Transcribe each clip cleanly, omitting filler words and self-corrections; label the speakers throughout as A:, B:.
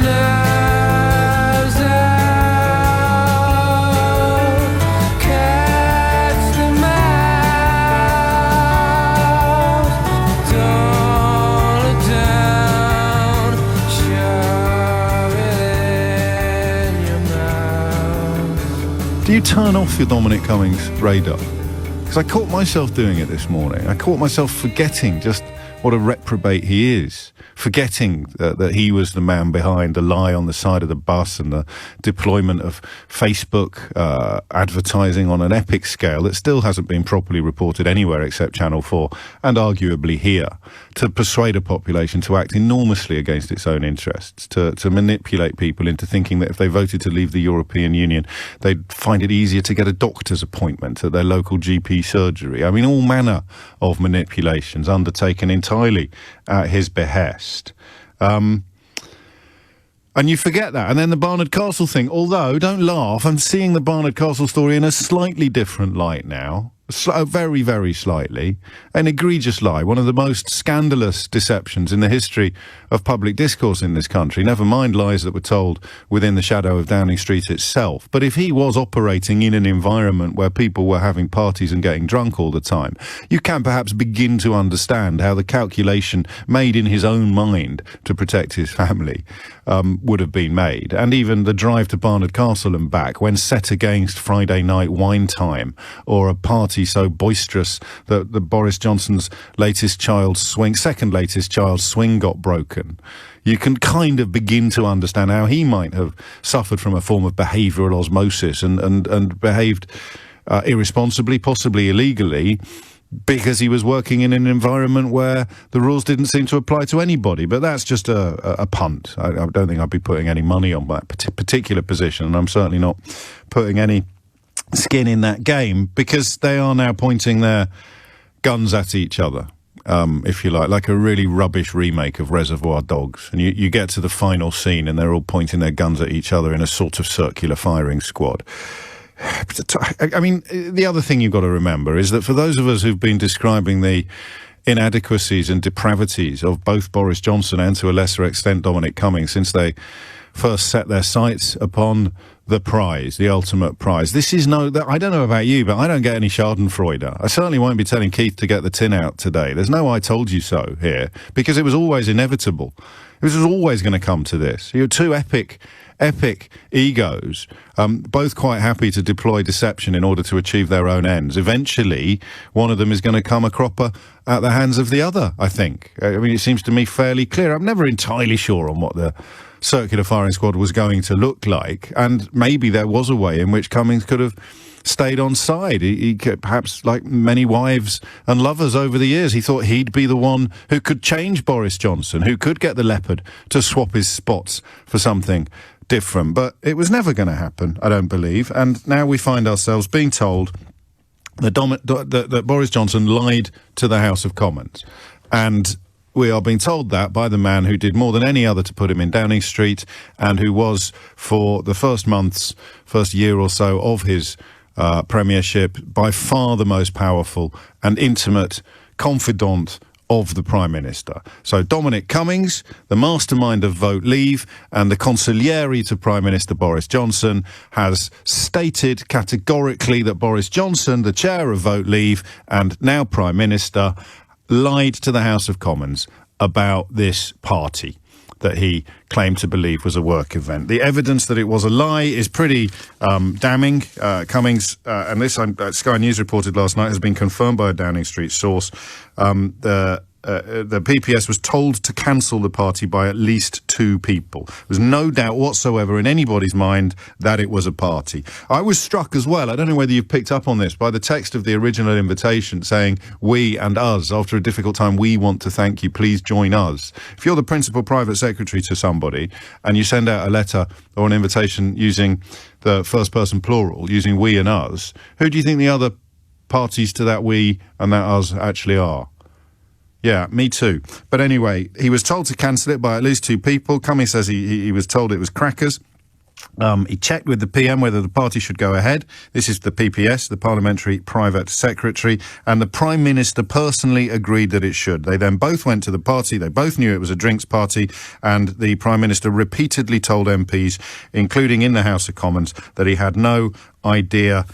A: nerves out, catch the mouse, don't look down, shove it in your mouth.
B: Do you turn off your Dominic Cummings radar? Because I caught myself doing it this morning. I caught myself forgetting just what a reprobate he is. Forgetting that he was the man behind the lie on the side of the bus and the deployment of Facebook advertising on an epic scale that still hasn't been properly reported anywhere except Channel 4 and arguably here, to persuade a population to act enormously against its own interests, to manipulate people into thinking that if they voted to leave the European Union, they'd find it easier to get a doctor's appointment at their local GP surgery. I mean, all manner of manipulations undertaken entirely at his behest. And you forget that. And then the Barnard Castle thing, although, don't laugh, I'm seeing the Barnard Castle story in a slightly different light now. Very, very slightly. An egregious lie, one of the most scandalous deceptions in the history of public discourse in this country, never mind lies that were told within the shadow of Downing Street itself. But if he was operating in an environment where people were having parties and getting drunk all the time, you can perhaps begin to understand how the calculation made in his own mind to protect his family would have been made. And even the drive to Barnard Castle and back, when set against Friday night wine time or a party so boisterous that the Boris Johnson's second latest child's swing got broken, you can kind of begin to understand how he might have suffered from a form of behavioural osmosis and behaved irresponsibly, possibly illegally, because he was working in an environment where the rules didn't seem to apply to anybody. But that's just a punt. I don't think I'd be putting any money on that particular position, and I'm certainly not putting any skin in that game, because they are now pointing their guns at each other, if you like a really rubbish remake of Reservoir Dogs. And you get to the final scene and they're all pointing their guns at each other in a sort of circular firing squad. I mean, the other thing you've got to remember is that for those of us who've been describing the inadequacies and depravities of both Boris Johnson and to a lesser extent Dominic Cummings since they first set their sights upon the prize, the ultimate prize. This is I don't know about you, but I don't get any Schadenfreude. I certainly won't be telling Keith to get the tin out today. There's no I told you so here, because it was always inevitable. It was always going to come to this. You're two epic egos, both quite happy to deploy deception in order to achieve their own ends. Eventually, one of them is going to come a cropper at the hands of the other, I think. I mean, it seems to me fairly clear. I'm never entirely sure on what the circular firing squad was going to look like, and maybe there was a way in which Cummings could have stayed on side. He perhaps, like many wives and lovers over the years, he thought he'd be the one who could change Boris Johnson, who could get the leopard to swap his spots for something different. But it was never going to happen, I don't believe. And now we find ourselves being told that Boris Johnson lied to the House of Commons. And we are being told that by the man who did more than any other to put him in Downing Street, and who was, for the first year or so of his premiership, by far the most powerful and intimate confidant of the Prime Minister. So Dominic Cummings, the mastermind of Vote Leave and the consigliere to Prime Minister Boris Johnson, has stated categorically that Boris Johnson, the chair of Vote Leave and now Prime Minister, lied to the House of Commons about this party that he claimed to believe was a work event. The evidence that it was a lie is pretty damning. Cummings, and this Sky News reported last night, has been confirmed by a Downing Street source. The PPS was told to cancel the party by at least 2 people. There's no doubt whatsoever in anybody's mind that it was a party. I was struck as well, I don't know whether you've picked up on this, by the text of the original invitation saying, "We and us, after a difficult time, we want to thank you, please join us." If you're the principal private secretary to somebody and you send out a letter or an invitation using the first person plural, using we and us, who do you think the other parties to that we and that us actually are? Yeah, me too. But anyway, he was told to cancel it by at least 2 people. Cummings says he was told it was crackers. He checked with the PM whether the party should go ahead. This is the PPS, the Parliamentary Private Secretary, and the Prime Minister personally agreed that it should. They then both went to the party. They both knew it was a drinks party, and the Prime Minister repeatedly told MPs, including in the House of Commons, that he had no idea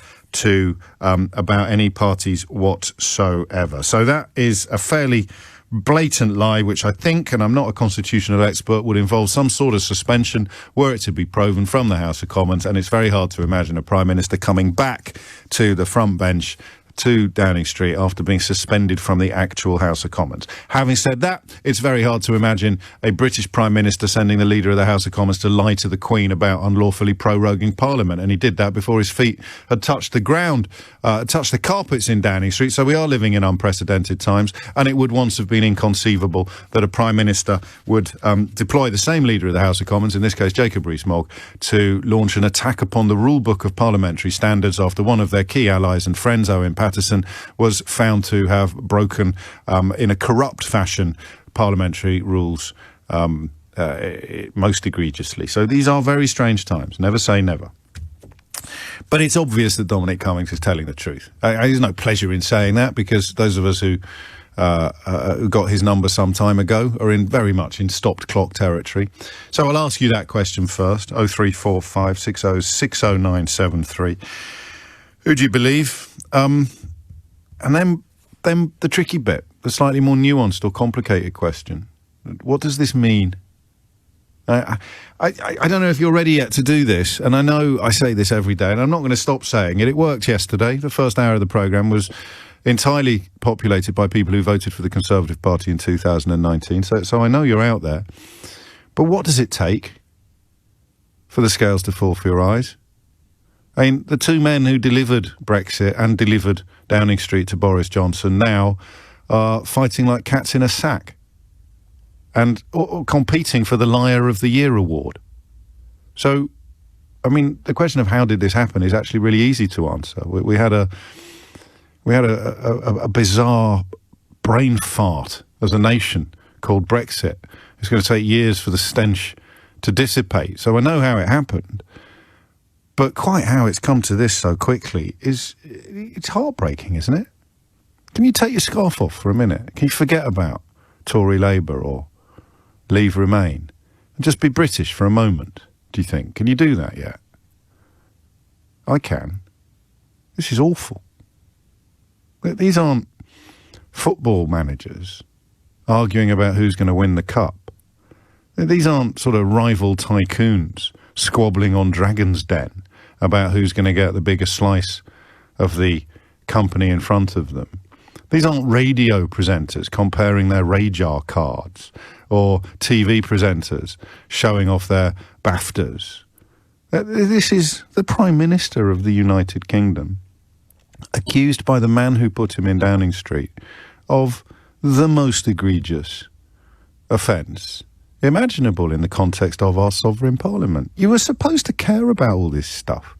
B: about any parties whatsoever. So that is a fairly blatant lie, which I think, and I'm not a constitutional expert, would involve some sort of suspension were it to be proven from the House of Commons, and it's very hard to imagine a Prime Minister coming back to the front bench to Downing Street after being suspended from the actual House of Commons. Having said that, it's very hard to imagine a British Prime Minister sending the Leader of the House of Commons to lie to the Queen about unlawfully proroguing Parliament, and he did that before his feet had touched the ground, touched the carpets in Downing Street, so we are living in unprecedented times, and it would once have been inconceivable that a Prime Minister would deploy the same Leader of the House of Commons, in this case Jacob Rees-Mogg, to launch an attack upon the rule book of parliamentary standards after one of their key allies and friends, Owen Paterson, was found to have broken, in a corrupt fashion, parliamentary rules most egregiously. So these are very strange times. Never say never. But it's obvious that Dominic Cummings is telling the truth. There's no pleasure in saying that, because those of us who got his number some time ago are very much in stopped clock territory. So I'll ask you that question first. 0345 60 60973. Who do you believe? And then the tricky bit, the slightly more nuanced or complicated question. What does this mean? I don't know if you're ready yet to do this, and I know I say this every day, and I'm not going to stop saying it. It worked yesterday. The first hour of the programme was entirely populated by people who voted for the Conservative Party in 2019, so I know you're out there. But what does it take for the scales to fall for your eyes? I mean, the two men who delivered Brexit and delivered Downing Street to Boris Johnson now are fighting like cats in a sack and competing for the Liar of the Year award. So, I mean, the question of how did this happen is actually really easy to answer. We had a bizarre brain fart as a nation called Brexit. It's going to take years for the stench to dissipate. So I know how it happened. But quite how it's come to this so quickly it's heartbreaking, isn't it? Can you take your scarf off for a minute? Can you forget about Tory Labour or Leave Remain and just be British for a moment, do you think? Can you do that yet? I can. This is awful. These aren't football managers arguing about who's going to win the cup. These aren't sort of rival tycoons squabbling on Dragon's Den about who's going to get the biggest slice of the company in front of them. These aren't radio presenters comparing their radar cards or TV presenters showing off their BAFTAs. This is the Prime Minister of the United Kingdom, accused by the man who put him in Downing Street of the most egregious offence imaginable in the context of our sovereign parliament. You were supposed to care about all this stuff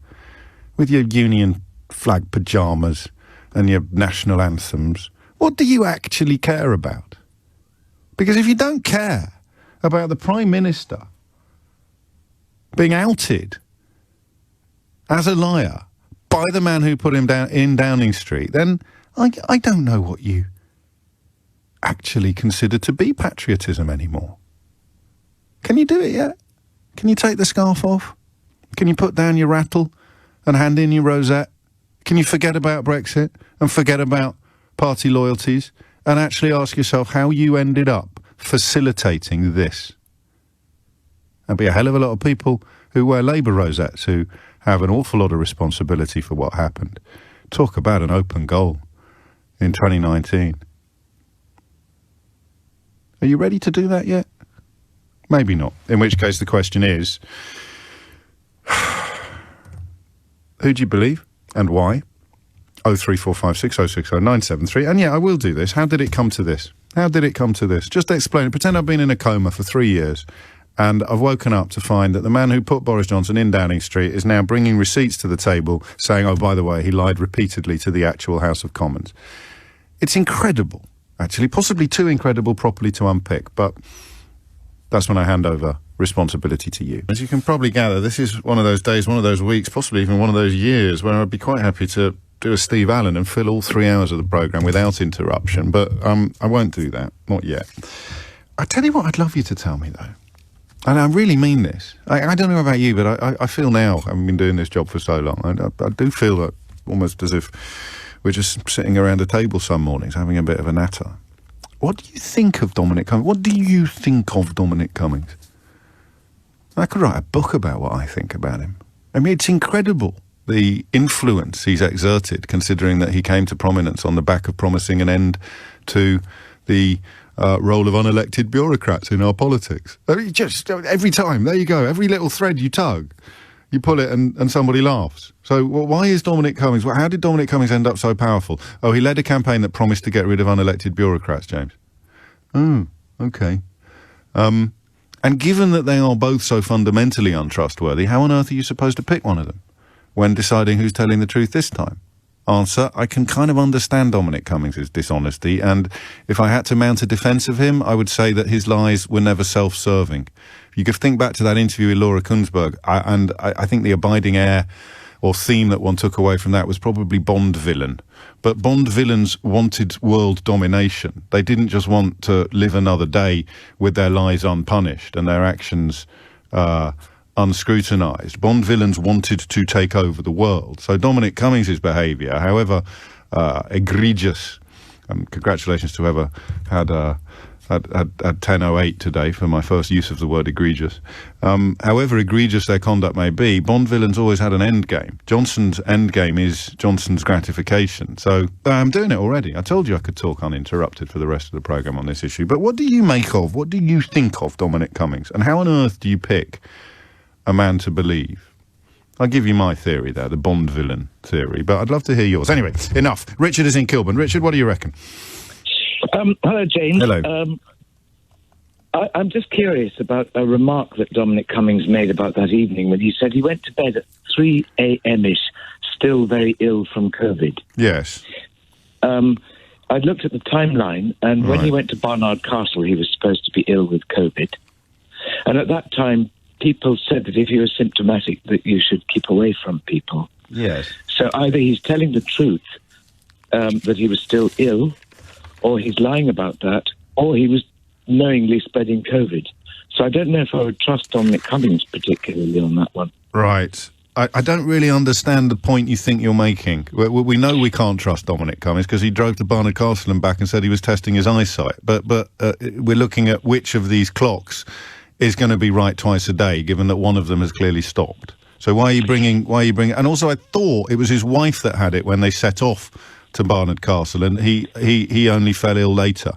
B: with your Union flag pyjamas and your national anthems. What do you actually care about? Because if you don't care about the Prime Minister being outed as a liar by the man who put him down in Downing Street, then I don't know what you actually consider to be patriotism anymore. Can you do it yet? Can you take the scarf off? Can you put down your rattle and hand in your rosette? Can you forget about Brexit and forget about party loyalties and actually ask yourself how you ended up facilitating this? There'll be a hell of a lot of people who wear Labour rosettes who have an awful lot of responsibility for what happened. Talk about an open goal in 2019. Are you ready to do that yet? Maybe not. In which case the question is, who do you believe and why? 03456060973. And yeah, I will do this. How did it come to this? How did it come to this? Just explain it. Pretend I've been in a coma for 3 years and I've woken up to find that the man who put Boris Johnson in Downing Street is now bringing receipts to the table saying, oh, by the way, he lied repeatedly to the actual House of Commons. It's incredible, actually. Possibly too incredible properly to unpick, but that's when I hand over responsibility to you. As you can probably gather, this is one of those days, one of those weeks, possibly even one of those years where I'd be quite happy to do a Steve Allen and fill all 3 hours of the programme without interruption, but I won't do that, not yet. I tell you what I'd love you to tell me, though, and I really mean this. I don't know about you, but I feel now, having been doing this job for so long, I do feel that almost as if we're just sitting around a table some mornings having a bit of a natter. What do you think of Dominic Cummings? What do you think of Dominic Cummings? I could write a book about what I think about him. I mean, it's incredible, the influence he's exerted, considering that he came to prominence on the back of promising an end to the role of unelected bureaucrats in our politics. I mean, just every time, there you go, every little thread you tug, you pull it and somebody laughs. So why is Dominic Cummings, how did Dominic Cummings end up so powerful? Oh, he led a campaign that promised to get rid of unelected bureaucrats, James. Oh, okay. And given that they are both so fundamentally untrustworthy, how on earth are you supposed to pick one of them when deciding who's telling the truth this time? Answer, I can kind of understand Dominic Cummings' dishonesty, and if I had to mount a defence of him, I would say that his lies were never self-serving. You could think back to that interview with Laura Kuenssberg, and I think the abiding air or theme that one took away from that was probably Bond villain. But Bond villains wanted world domination. They didn't just want to live another day with their lies unpunished and their actions unscrutinised. Bond villains wanted to take over the world. So Dominic Cummings' behaviour, however egregious, and congratulations to whoever had 10:08 today for my first use of the word egregious. However egregious their conduct may be, Bond villains always had an end game. Johnson's end game is Johnson's gratification. So I'm doing it already. I told you I could talk uninterrupted for the rest of the programme on this issue. But what do you make of, what do you think of Dominic Cummings? And how on earth do you pick a man to believe? I'll give you my theory there, the Bond villain theory, but I'd love to hear yours. Anyway, enough. Richard is in Kilburn. Richard, what do you reckon?
C: Hello, James.
B: Hello.
C: I'm just curious about a remark that Dominic Cummings made about that evening when he said he went to bed at 3 a.m.ish, still very ill from COVID.
B: Yes.
C: I'd looked at the timeline, and when he went to Barnard Castle, he was supposed to be ill with COVID. And at that time, people said that if you were symptomatic, that you should keep away from people.
B: Yes.
C: So either he's telling the truth, that he was still ill, or he's lying about that, or he was knowingly spreading COVID. So I don't know if I would trust Dominic Cummings particularly on that one.
B: Right. I don't really understand the point you think you're making. We know we can't trust Dominic Cummings because he drove to Barnard Castle and back and said he was testing his eyesight. But we're looking at which of these clocks is going to be right twice a day, given that one of them has clearly stopped. So why are you bringing... And also I thought it was his wife that had it when they set off to Barnard Castle, and he only fell ill later.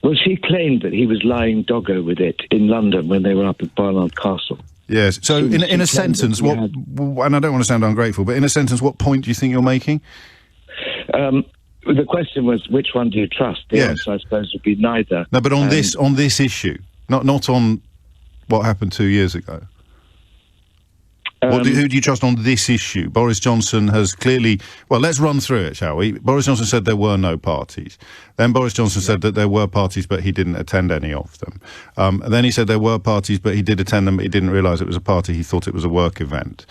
C: Well, she claimed that he was lying doggo with it in London when they were up at Barnard Castle.
B: Yes. So in a sentence, and I don't want to sound ungrateful, but in a sentence, what point do you think you're making?
C: The question was, which one do you trust? The answer, I suppose, would be neither.
B: No, but on this issue, not on what happened 2 years ago. Who do you trust on this issue? Boris Johnson has clearly... Well, let's run through it, shall we? Boris Johnson said there were no parties. Then Boris Johnson said that there were parties, but he didn't attend any of them. And then he said there were parties, but he did attend them, but he didn't realise it was a party. He thought it was a work event.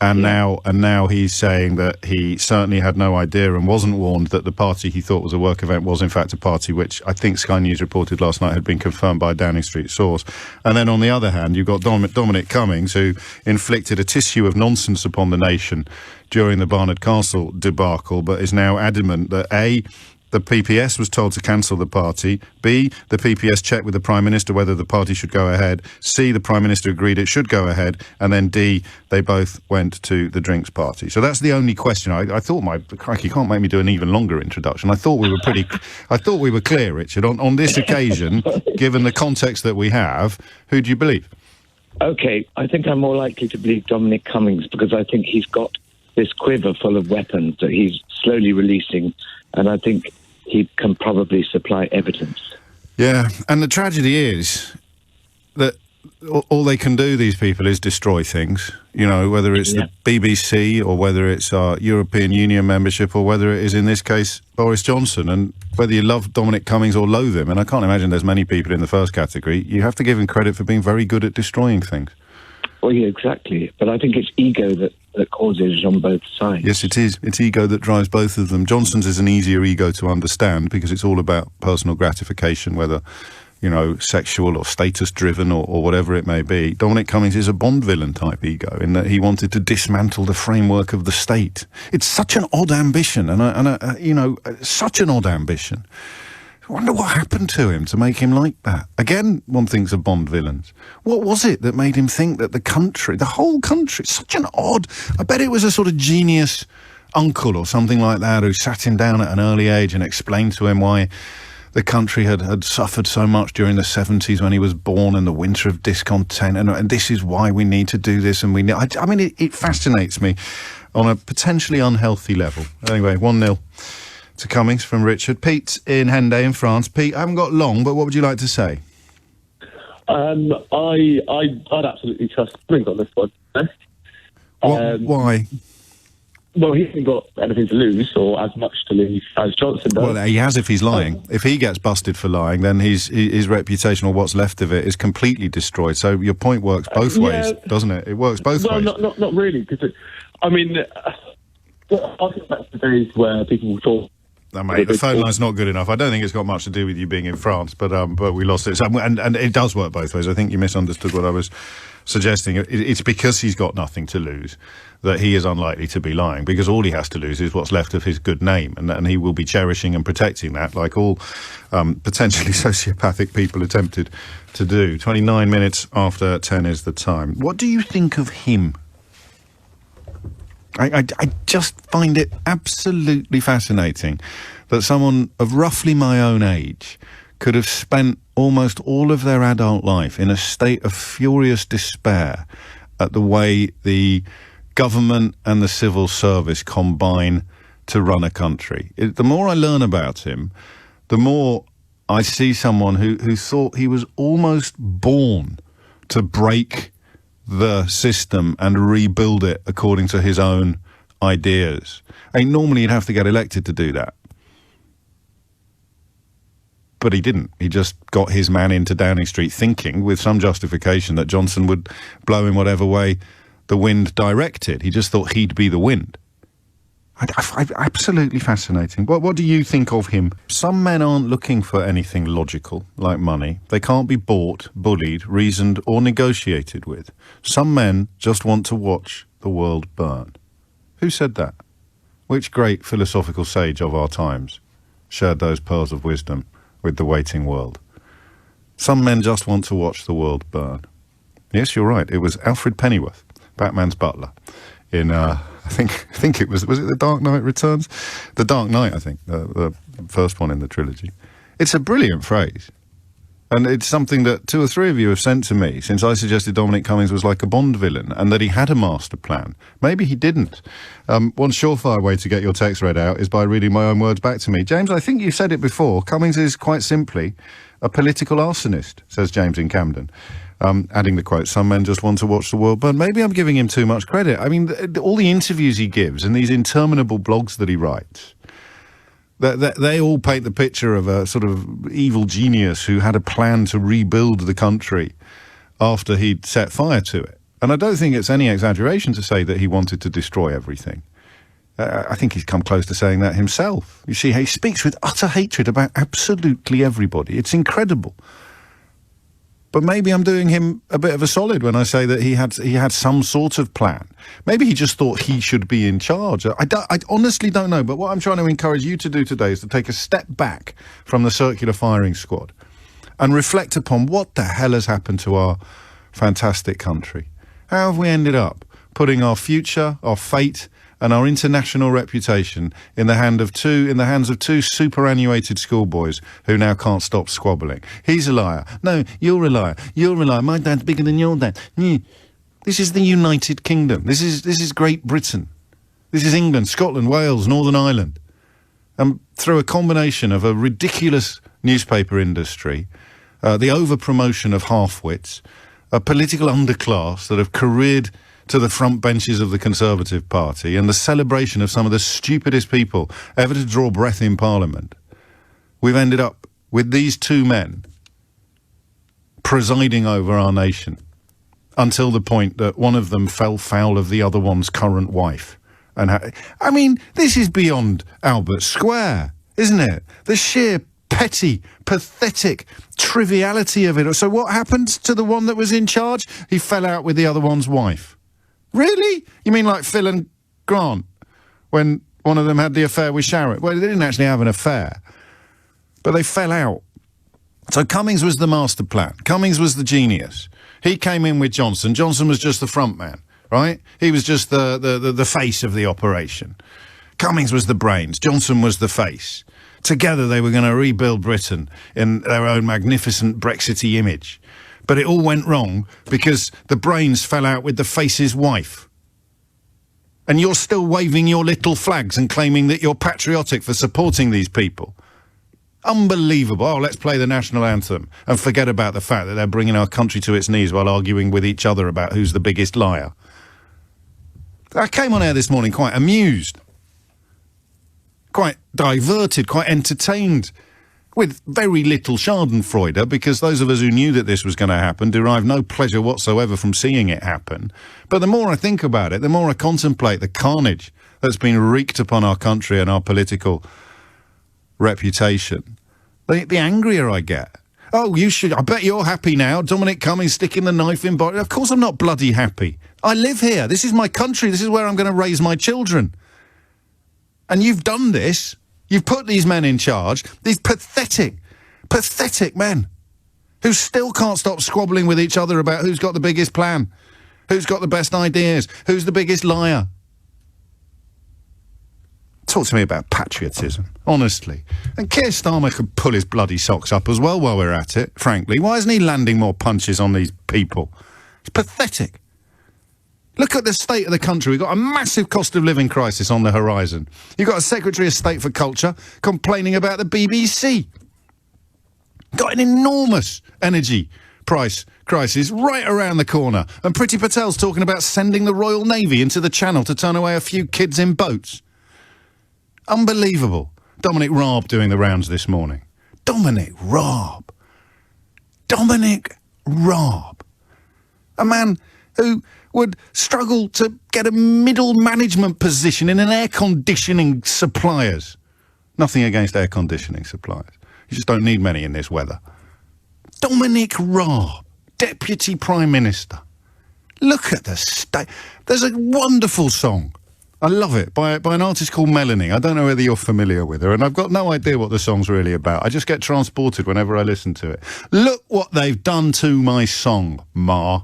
B: And now he's saying that he certainly had no idea and wasn't warned that the party he thought was a work event was in fact a party which I think Sky News reported last night had been confirmed by a Downing Street source. And then on the other hand, you've got Dominic Cummings, who inflicted a tissue of nonsense upon the nation during the Barnard Castle debacle, but is now adamant that A, the PPS was told to cancel the party. B, the PPS checked with the Prime Minister whether the party should go ahead. C, the Prime Minister agreed it should go ahead. And then D, they both went to the drinks party. So that's the only question. I thought crikey, you can't make me do an even longer introduction. I thought we were clear, Richard. On this occasion, given the context that we have, who do you believe?
C: OK, I think I'm more likely to believe Dominic Cummings because I think he's got this quiver full of weapons that he's slowly releasing, and I think he can probably supply evidence.
B: Yeah, and the tragedy is that all they can do, these people, is destroy things. You know, whether it's the BBC or whether it's our European Union membership or whether it is, in this case, Boris Johnson. And whether you love Dominic Cummings or loathe him, and I can't imagine there's many people in the first category, you have to give him credit for being very good at destroying things.
C: Well, yeah, exactly. But I think it's ego that causes it on both sides.
B: Yes, it is. It's ego that drives both of them. Johnson's is an easier ego to understand because it's all about personal gratification, whether, you know, sexual or status-driven or whatever it may be. Dominic Cummings is a Bond villain type ego in that he wanted to dismantle the framework of the state. It's such an odd ambition, such an odd ambition. I wonder what happened to him to make him like that. Again, one thinks of Bond villains. What was it that made him think that the whole country, such an odd... I bet it was a sort of genius uncle or something like that who sat him down at an early age and explained to him why the country had suffered so much during the 70s when he was born and the winter of discontent, and this is why we need to do this. And it fascinates me on a potentially unhealthy level. Anyway, 1-0 to Cummings from Richard. Pete's in Hendaye in France. Pete, I haven't got long, but what would you like to say?
D: I'd absolutely trust Cummings on this one.
B: Why?
D: Well, he hasn't got anything to lose or as much to lose as Johnson does.
B: Well, he has if he's lying. If he gets busted for lying, then his reputation or what's left of it is completely destroyed. So your point works both ways, doesn't it? It works both ways.
D: Well, not really, because, I think that's the days where people will talk.
B: No, mate, the phone line's not good enough. I don't think it's got much to do with you being in France, but we lost it. So, and it does work both ways. I think you misunderstood what I was suggesting. It's because he's got nothing to lose that he is unlikely to be lying, because all he has to lose is what's left of his good name, and he will be cherishing and protecting that, like all potentially sociopathic people attempted to do. 29 minutes after 10 is the time. What do you think of him? I just find it absolutely fascinating that someone of roughly my own age could have spent almost all of their adult life in a state of furious despair at the way the government and the civil service combine to run a country. The more I learn about him, the more I see someone who thought he was almost born to break the system and rebuild it according to his own ideas. Normally you'd have to get elected to do that. But he didn't. He just got his man into Downing Street thinking, with some justification, that Johnson would blow in whatever way the wind directed. He just thought he'd be the wind. Absolutely fascinating. What do you think of him? Some men aren't looking for anything logical, like money. They can't be bought, bullied, reasoned, or negotiated with. Some men just want to watch the world burn. Who said that? Which great philosophical sage of our times shared those pearls of wisdom with the waiting world? Some men just want to watch the world burn. Yes, you're right. It was Alfred Pennyworth, Batman's butler, in... I think it was it The Dark Knight Returns? The Dark Knight, I think, the first one in the trilogy. It's a brilliant phrase. And it's something that 2 or 3 of you have sent to me since I suggested Dominic Cummings was like a Bond villain and that he had a master plan. Maybe he didn't. One surefire way to get your text read out is by reading my own words back to me. James, I think you said it before. Cummings is quite simply a political arsonist, says James in Camden. Adding the quote, some men just want to watch the world burn. Maybe I'm giving him too much credit. I mean, all the interviews he gives and these interminable blogs that he writes, they all paint the picture of a sort of evil genius who had a plan to rebuild the country after he'd set fire to it. And I don't think it's any exaggeration to say that he wanted to destroy everything. I think he's come close to saying that himself. You see, he speaks with utter hatred about absolutely everybody. It's incredible. But maybe I'm doing him a bit of a solid when I say that he had some sort of plan. Maybe he just thought he should be in charge. I honestly don't know. But what I'm trying to encourage you to do today is to take a step back from the circular firing squad and reflect upon what the hell has happened to our fantastic country. How have we ended up putting our future, our fate, and our international reputation in the hands of two superannuated schoolboys who now can't stop squabbling? He's a liar. No, you're a liar. You're a liar. My dad's bigger than your dad. This is the United Kingdom. This is Great Britain. This is England, Scotland, Wales, Northern Ireland. And through a combination of a ridiculous newspaper industry, the over-promotion of half-wits, a political underclass that have careered to the front benches of the Conservative Party and the celebration of some of the stupidest people ever to draw breath in Parliament, we've ended up with these two men presiding over our nation until the point that one of them fell foul of the other one's current wife. And I mean, this is beyond Albert Square, isn't it? The sheer petty, pathetic triviality of it. So what happened to the one that was in charge? He fell out with the other one's wife. Really? You mean like Phil and Grant, when one of them had the affair with Sharon? Well, they didn't actually have an affair, but they fell out. So Cummings was the master plan. Cummings was the genius. He came in with Johnson. Johnson was just the front man, right? He was just the face of the operation. Cummings was the brains. Johnson was the face. Together they were going to rebuild Britain in their own magnificent Brexity image. But it all went wrong because the brains fell out with the face's wife. And you're still waving your little flags and claiming that you're patriotic for supporting these people. Unbelievable. Oh, let's play the national anthem and forget about the fact that they're bringing our country to its knees while arguing with each other about who's the biggest liar. I came on air this morning quite amused, quite diverted, quite entertained, with very little schadenfreude, because those of us who knew that this was going to happen derived no pleasure whatsoever from seeing it happen. But the more I think about it, the more I contemplate the carnage that's been wreaked upon our country and our political reputation, the angrier I get. Oh, you should. I bet you're happy now. Dominic Cummings sticking the knife in Boris. Of course I'm not bloody happy. I live here. This is my country. This is where I'm going to raise my children. And you've done this. You've put these men in charge. These pathetic, pathetic men who still can't stop squabbling with each other about who's got the biggest plan, who's got the best ideas, who's the biggest liar. Talk to me about patriotism, honestly. And Keir Starmer could pull his bloody socks up as well while we're at it, frankly. Why isn't he landing more punches on these people? It's pathetic. Look at the state of the country. We've got a massive cost of living crisis on the horizon. You've got a Secretary of State for Culture complaining about the BBC. Got an enormous energy price crisis right around the corner. And Priti Patel's talking about sending the Royal Navy into the Channel to turn away a few kids in boats. Unbelievable. Dominic Raab doing the rounds this morning. Dominic Raab. Dominic Raab. A man who would struggle to get a middle management position in an air conditioning suppliers. Nothing against air conditioning suppliers. You just don't need many in this weather. Dominic Raab, Deputy Prime Minister. Look at the state. There's a wonderful song. I love it, by an artist called Melanie. I don't know whether you're familiar with her, and I've got no idea what the song's really about. I just get transported whenever I listen to it. Look what they've done to my song, Ma.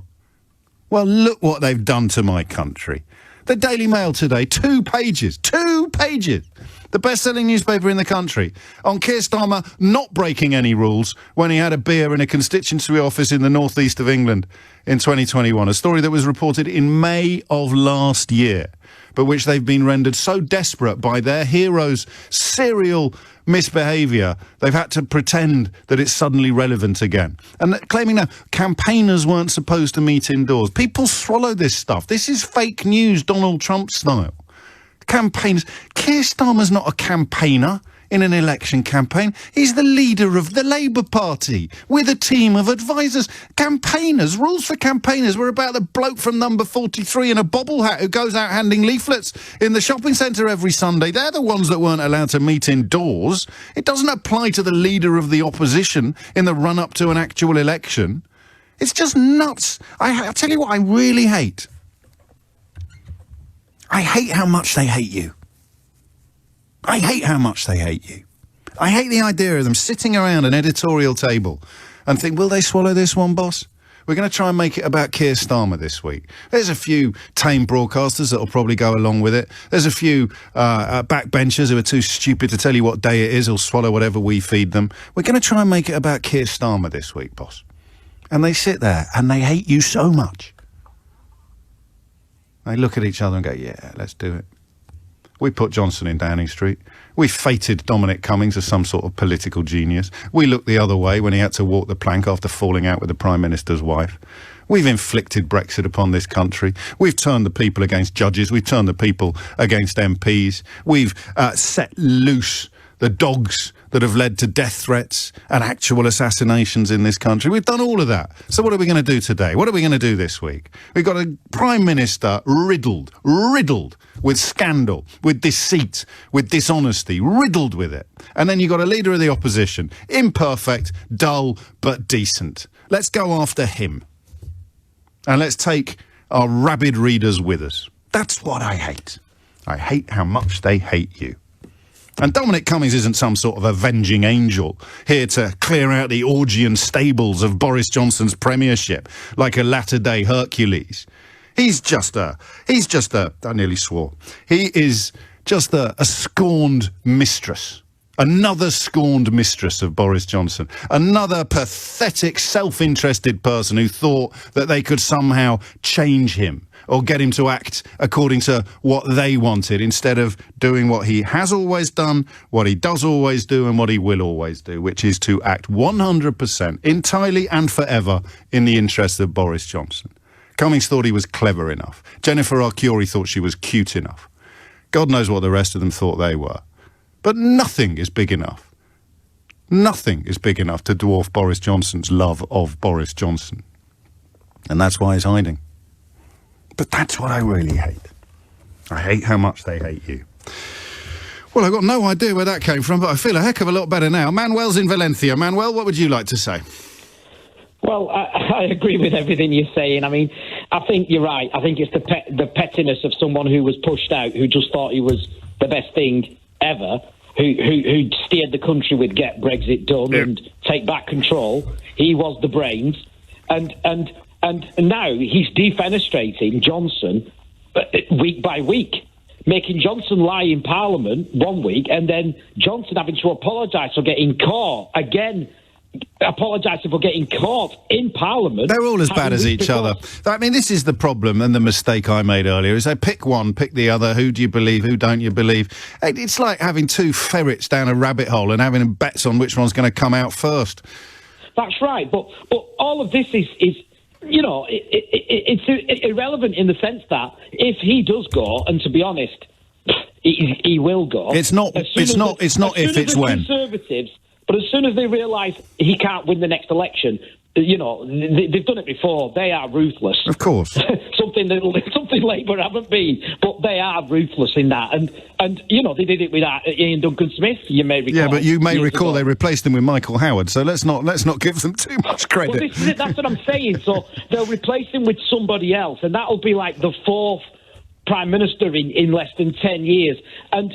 B: Well, look what they've done to my country. The Daily Mail today, 2 pages. 2 pages. The best-selling newspaper in the country, on Keir Starmer not breaking any rules when he had a beer in a constituency office in the northeast of England in 2021. A story that was reported in May of last year, but which they've been rendered so desperate by their hero's serial misbehaviour, they've had to pretend that it's suddenly relevant again. And claiming now campaigners weren't supposed to meet indoors. People swallow this stuff. This is fake news, Donald Trump style. Campaigners. Keir Starmer's not a campaigner in an election campaign. He's the leader of the Labour Party with a team of advisors. Campaigners, rules for campaigners were about the bloke from number 43 in a bobble hat who goes out handing leaflets in the shopping centre every Sunday. They're the ones that weren't allowed to meet indoors. It doesn't apply to the leader of the opposition in the run-up to an actual election. It's just nuts. I'll tell you what I really hate. I hate how much they hate you. I hate how much they hate you. I hate the idea of them sitting around an editorial table and think, will they swallow this one, boss? We're going to try and make it about Keir Starmer this week. There's a few tame broadcasters that will probably go along with it. There's a few backbenchers who are too stupid to tell you what day it is or swallow whatever we feed them. We're going to try and make it about Keir Starmer this week, boss. And they sit there and they hate you so much. They look at each other and go, yeah, let's do it. We put Johnson in Downing Street. We fated Dominic Cummings as some sort of political genius. We looked the other way when he had to walk the plank after falling out with the Prime Minister's wife. We've inflicted Brexit upon this country. We've turned the people against judges. We've turned the people against MPs. We've set loose the dogs that have led to death threats and actual assassinations in this country. We've done all of that. So what are we going to do today? What are we going to do this week? We've got a Prime Minister riddled with scandal, with deceit, with dishonesty, riddled with it. And then you've got a leader of the opposition, imperfect, dull, but decent. Let's go after him. And let's take our rabid readers with us. That's what I hate. I hate how much they hate you. And Dominic Cummings isn't some sort of avenging angel here to clear out the Augean stables of Boris Johnson's premiership like a latter-day Hercules. He's just a, I nearly swore. He is just a scorned mistress. Another scorned mistress of Boris Johnson. Another pathetic, self-interested person who thought that they could somehow change him or get him to act according to what they wanted instead of doing what he has always done, what he does always do, and what he will always do, which is to act 100% entirely and forever in the interests of Boris Johnson. Cummings thought he was clever enough. Jennifer Arcuri thought she was cute enough. God knows what the rest of them thought they were. But nothing is big enough. Nothing is big enough to dwarf Boris Johnson's love of Boris Johnson. And that's why he's hiding. But that's what I really hate. I hate how much they hate you. Well, I've got no idea where that came from, but I feel a heck of a lot better now. Manuel's in Valencia. Manuel, what would you like to say?
E: Well, I agree with everything you're saying. I mean, I think you're right. I think it's the pettiness of someone who was pushed out, who just thought he was the best thing ever, who steered the country with get Brexit done and take back control. He was the brains, and now he's defenestrating Johnson week by week, making Johnson lie in Parliament one week, and then Johnson having to apologise for getting caught again. Apologising for getting caught in Parliament.
B: They're all as bad as each other. I mean, this is the problem and the mistake I made earlier, is they pick one, pick the other. Who do you believe? Who don't you believe? It's like having two ferrets down a rabbit hole and having bets on which one's going to come out first.
E: That's right. But all of this is you know, it's irrelevant in the sense that if he does go, and to be honest, he will go.
B: It's not if, it's when.
E: Conservatives. But as soon as they realise he can't win the next election, you know, they've done it before. They are ruthless.
B: Of course. something
E: Labour haven't been, but they are ruthless in that. And you know, they did it with Ian Duncan Smith. You may recall.
B: Yeah, but you may recall they replaced him with Michael Howard. So let's not give them too much credit.
E: Well, this is it. That's what I'm saying. So they'll replace him with somebody else, and that'll be like the fourth Prime Minister in less than 10 years. And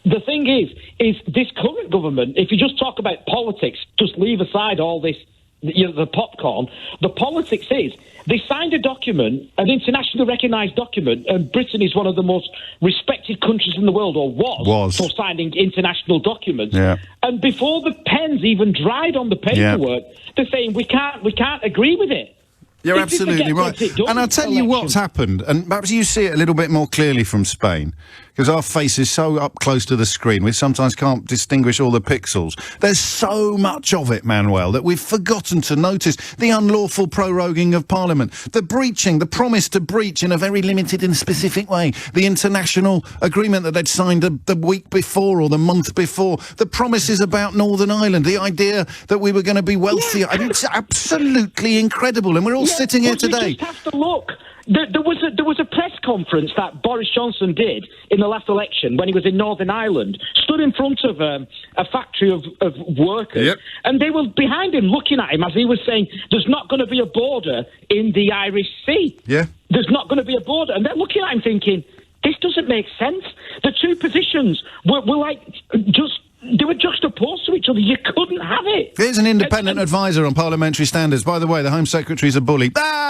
E: the thing is this current government, if you just talk about politics, just leave aside all this, you know, the popcorn, the politics is, they signed a document, an internationally recognised document, and Britain is one of the most respected countries in the world, or was. For signing international documents.
B: Yeah.
E: And before the pens even dried on the paperwork, they're saying we can't agree with it.
B: You're absolutely right. And I'll tell you what's happened, and perhaps you see it a little bit more clearly from Spain, because our face is so up close to the screen, we sometimes can't distinguish all the pixels. There's so much of it, Manuel, that we've forgotten to notice. The unlawful proroguing of Parliament, the breaching, the promise to breach in a very limited and specific way, the international agreement that they'd signed the week before or the month before, the promises about Northern Ireland, the idea that we were going to be wealthier. I mean, it's absolutely incredible, and we're all sitting here today.
E: You just have to look. There was a press conference that Boris Johnson did in the last election when he was in Northern Ireland, stood in front of a factory of workers, and they were behind him looking at him as he was saying, there's not going to be a border in the Irish Sea. Yeah. There's not going to be a border. And they're looking at him thinking, this doesn't make sense. The two positions were like just... They were juxtaposed to each other. You couldn't have it.
B: Here's an independent advisor on parliamentary standards. By the way, the Home Secretary's a bully.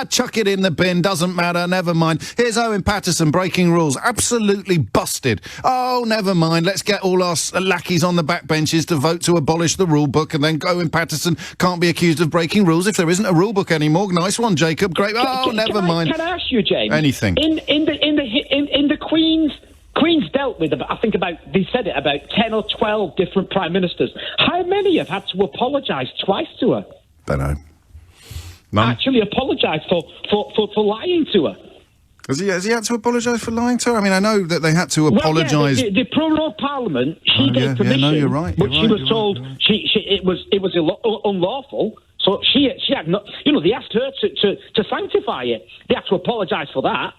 B: Chuck it in the bin. Doesn't matter. Never mind. Here's Owen Paterson breaking rules. Absolutely busted. Oh, never mind. Let's get all our lackeys on the backbenches to vote to abolish the rule book, and then Owen Paterson can't be accused of breaking rules if there isn't a rule book anymore. Nice one, Jacob. Great. Never mind.
E: Can I ask you, James?
B: Anything.
E: In the Queen's Queen's dealt with, they said it, about 10 or 12 different prime ministers. How many have had to apologise twice to her?
B: Don't know. None?
E: Actually apologise for lying to her.
B: Has he had to apologise for lying to her? I mean, I know that they had to apologise.
E: Well, the Pro Parliament, she gave permission.
B: Yeah, no, you're right.
E: But she was told it was unlawful. So she had not. They asked her to sanctify it. They had to apologise for that.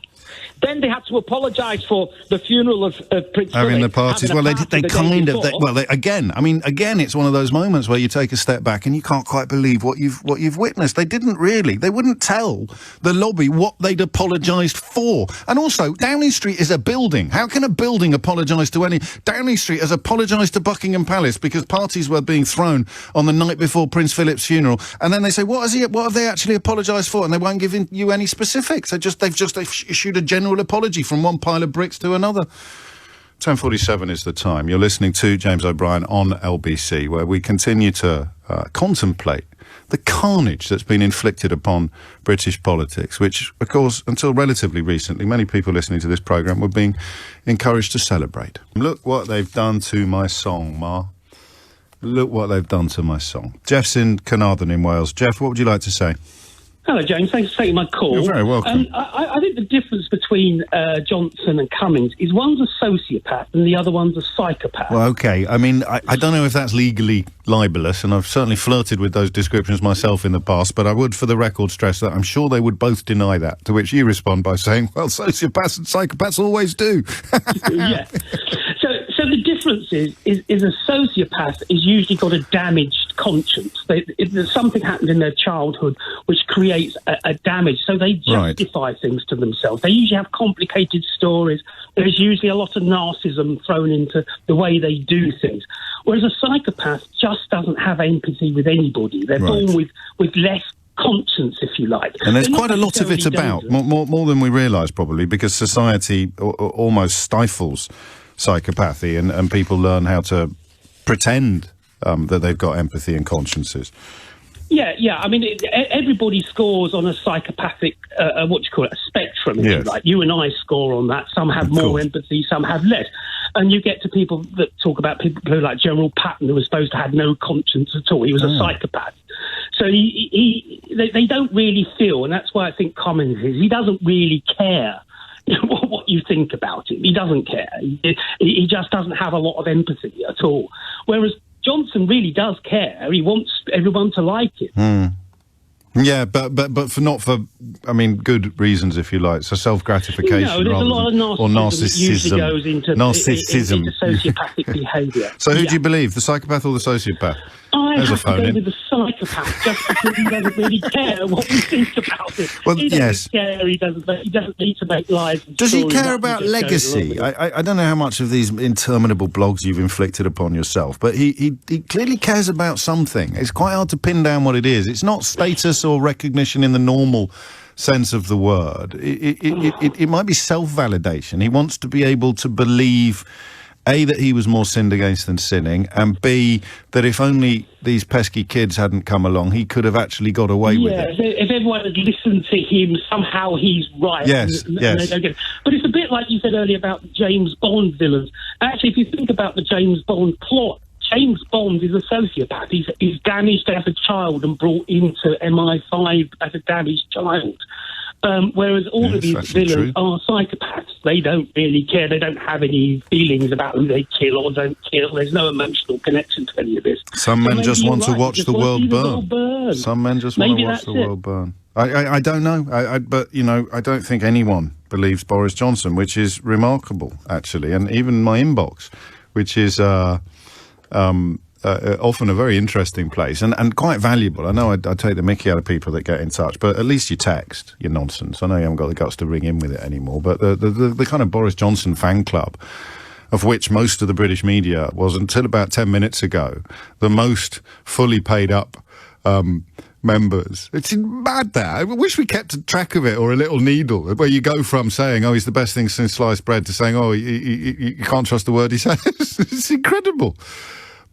E: Then they had to apologise for the funeral of Prince Philip.
B: Having the parties. Well, again, it's one of those moments where you take a step back and you can't quite believe what you've witnessed. They didn't really. They wouldn't tell the lobby what they'd apologised for. And also, Downing Street is a building. How can a building apologise to any? Downing Street has apologised to Buckingham Palace because parties were being thrown on the night before Prince Philip's funeral. And then they say, what have they actually apologised for? And they won't give you any specifics. They've issued a general apology from one pile of bricks to another. 10:47 is the time. You're listening to James O'Brien on LBC, where we continue to contemplate the carnage that's been inflicted upon British politics, which, of course, until relatively recently, many people listening to this programme were being encouraged to celebrate. Look what they've done to my song, Ma. Look what they've done to my song. Jeff's in Carnarvon in Wales. Jeff, what would you like to say?
F: Hello, James. Thanks for taking my call.
B: You're very welcome.
F: I think the difference between Johnson and Cummings is one's a sociopath and the other one's a psychopath.
B: Well, OK. I mean, I don't know if that's legally libellous, and I've certainly flirted with those descriptions myself in the past, but I would, for the record, stress that I'm sure they would both deny that, to which you respond by saying, well, sociopaths and psychopaths always do.
F: Yeah. So the difference is a sociopath is usually got a damaged conscience. There's something happened in their childhood which creates a damage, so they justify things to themselves. They usually have complicated stories. There's usually a lot of narcissism thrown into the way they do things. Whereas a psychopath just doesn't have empathy with anybody. They're born with less conscience, if you like.
B: And there's quite a lot of it about, more than we realise probably, because society almost stifles psychopathy, and people learn how to pretend that they've got empathy and consciences.
F: Yeah. I mean, everybody scores on a psychopathic, a spectrum, if you like. You and I score on that. Some have more empathy, some have less. And you get to people that talk about people like General Patton, who was supposed to have no conscience at all. He was a psychopath. So they don't really feel, and that's why I think Cummings is. He doesn't really care what you think about him. He doesn't care. He just doesn't have a lot of empathy at all. Whereas Johnson really does care. He wants everyone to like him.
B: Yeah, but not for good reasons, if you like. So self-gratification,
F: no, there's a lot of narcissism that usually goes into sociopathic behaviour.
B: So who do you believe, the psychopath or the sociopath?
F: I have to go with the psychopath just because he doesn't really care what we think about it.
B: Well,
F: he doesn't care. He doesn't need to make lies.
B: Does he care about legacy? I don't know how much of these interminable blogs you've inflicted upon yourself, but he clearly cares about something. It's quite hard to pin down what it is. It's not status or recognition in the normal sense of the word. It might be self-validation. He wants to be able to believe, A, that he was more sinned against than sinning, and B, that if only these pesky kids hadn't come along, he could have actually got away with it.
F: Yeah, if everyone had listened to him, somehow he's right.
B: Yes.
F: But it's a bit like you said earlier about the James Bond villains. Actually, if you think about the James Bond plot, James Bond is a sociopath. He's damaged as a child and brought into MI5 as a damaged child. Whereas all of these villains are psychopaths. They don't really care. They don't have any feelings about who they kill or don't kill. There's no emotional connection to any of this.
B: Some men just want to watch the world burn. Some men just want to watch the world burn. I don't know. But I don't think anyone believes Boris Johnson, which is remarkable, actually. And even my inbox, which is often a very interesting place and quite valuable. I know I take the mickey out of people that get in touch, but at least you text your nonsense. I know you haven't got the guts to ring in with it anymore, but the kind of Boris Johnson fan club, of which most of the British media was, until about 10 minutes ago, the most fully paid up members. It's mad that. I wish we kept a track of it, or a little needle, where you go from saying, oh, he's the best thing since sliced bread, to saying, oh, you can't trust the word he says. It's incredible.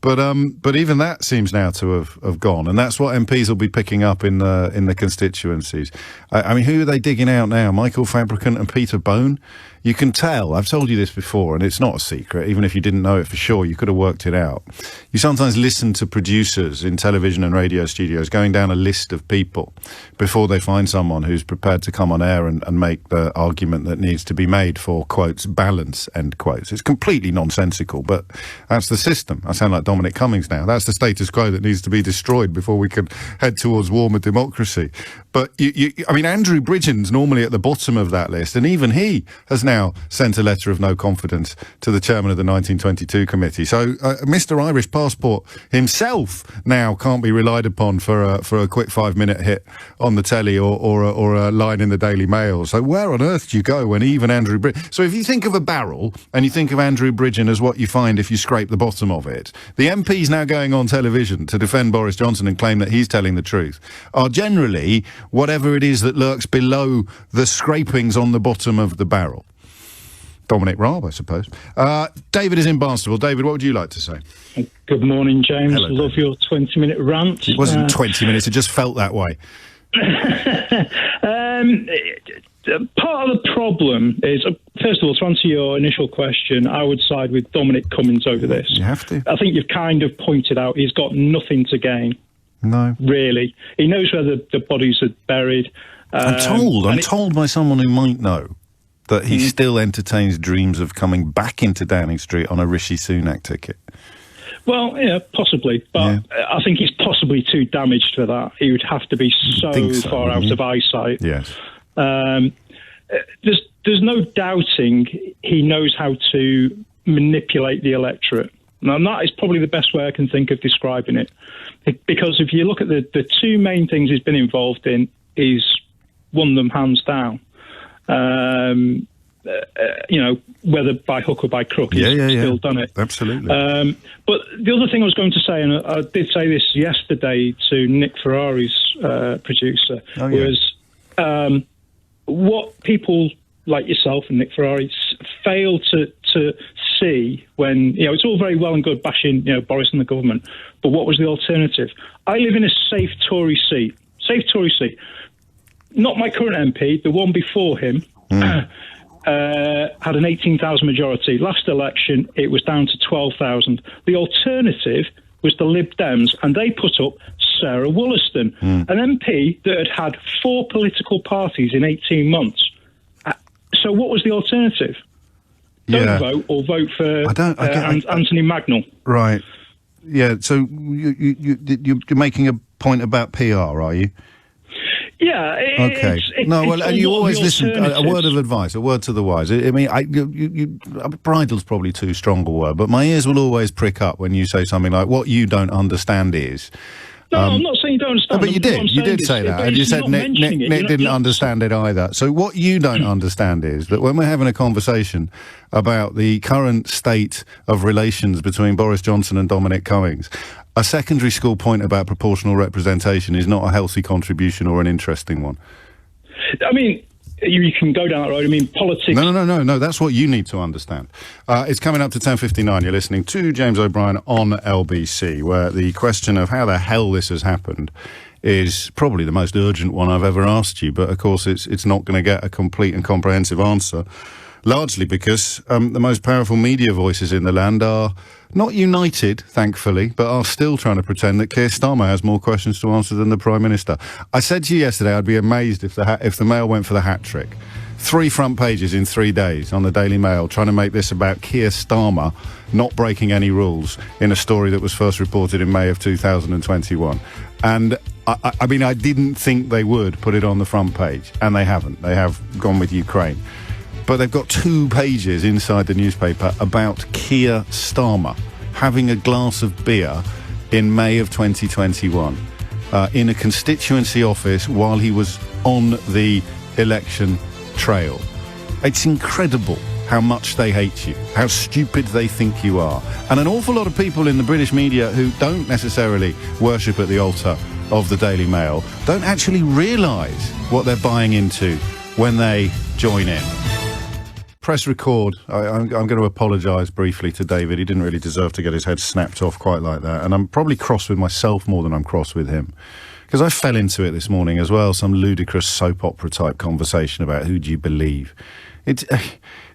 B: But even that seems now to have gone, and that's what MPs will be picking up in the constituencies. I mean, who are they digging out now? Michael Fabricant and Peter Bone? You can tell, I've told you this before, and it's not a secret, even if you didn't know it for sure, you could have worked it out. You sometimes listen to producers in television and radio studios going down a list of people before they find someone who's prepared to come on air and make the argument that needs to be made for, quotes, balance, end quotes. It's completely nonsensical, but that's the system. I sound like Dominic Cummings now. That's the status quo that needs to be destroyed before we can head towards warmer democracy. But, I mean, Andrew Bridgen's normally at the bottom of that list, and even he has now sent a letter of no confidence to the chairman of the 1922 committee. So Mr. Irish Passport himself now can't be relied upon for a quick 5-minute hit on the telly or a line in the Daily Mail. So where on earth do you go when even Andrew Bridgen... So if you think of a barrel and you think of Andrew Bridgen as what you find if you scrape the bottom of it, the MPs now going on television to defend Boris Johnson and claim that he's telling the truth are generally whatever it is that lurks below the scrapings on the bottom of the barrel. Dominic Raab, I suppose. David is in Barnstable. David, what would you like to say?
G: Good morning, James.
B: Hello,
G: Love your 20-minute rant.
B: It wasn't 20 minutes, it just felt that way.
G: Part of the problem is, first of all, to answer your initial question, I would side with Dominic Cummings over this.
B: You have to.
G: I think you've kind of pointed out he's got nothing to gain.
B: No.
G: Really. He knows where the bodies are buried.
B: I'm told by someone who might know that he still entertains dreams of coming back into Downing Street on a Rishi Sunak ticket.
G: Well, yeah, possibly. But I think he's possibly too damaged for that. He would have to be so far out of eyesight.
B: Yes.
G: There's no doubting he knows how to manipulate the electorate. Now, that is probably the best way I can think of describing it. Because if you look at the two main things he's been involved in, he's won them hands down. Whether by hook or by crook, he's still done it.
B: Absolutely.
G: But the other thing I was going to say, and I did say this yesterday to Nick Ferrari's producer, was what people like yourself and Nick Ferrari fail to see when, it's all very well and good bashing, Boris and the government, but what was the alternative? I live in a safe Tory seat. Not my current MP, the one before him, had an 18,000 majority. Last election, it was down to 12,000. The alternative was the Lib Dems, and they put up Sarah Wollaston, an MP that had 4 political parties in 18 months. So what was the alternative? Don't vote or vote for Anthony Magnell.
B: Right. Yeah, so you're making a point about PR, are you?
G: Yeah.
B: Okay. And you always listen. A word of advice, a word to the wise. I mean, bridle's probably too strong a word, but my ears will always prick up when you say something like, "What you don't understand is."
G: No, I'm not saying you don't understand.
B: But you did. You did say that, and you said Nick didn't understand it either. So what you don't understand is that when we're having a conversation about the current state of relations between Boris Johnson and Dominic Cummings, a secondary school point about proportional representation is not a healthy contribution or an interesting one.
G: I mean, you can go down that road. I mean, politics...
B: No, that's what you need to understand. It's coming up to 10:59. You're listening to James O'Brien on LBC, where the question of how the hell this has happened is probably the most urgent one I've ever asked you, but of course it's not going to get a complete and comprehensive answer, largely because the most powerful media voices in the land are not united, thankfully, but are still trying to pretend that Keir Starmer has more questions to answer than the Prime Minister. I said to you yesterday I'd be amazed if the Mail went for the hat trick. 3 front pages in 3 days on the Daily Mail trying to make this about Keir Starmer not breaking any rules in a story that was first reported in May of 2021. And I mean, I didn't think they would put it on the front page, and they haven't. They have gone with Ukraine. But they've got 2 pages inside the newspaper about Keir Starmer having a glass of beer in May of 2021 in a constituency office while he was on the election trail. It's incredible how much they hate you, how stupid they think you are. And an awful lot of people in the British media who don't necessarily worship at the altar of the Daily Mail don't actually realise what they're buying into when they join in. press record. I'm going to apologise briefly to David. He didn't really deserve to get his head snapped off quite like that. And I'm probably cross with myself more than I'm cross with him. Because I fell into it this morning as well, some ludicrous soap opera type conversation about who do you believe.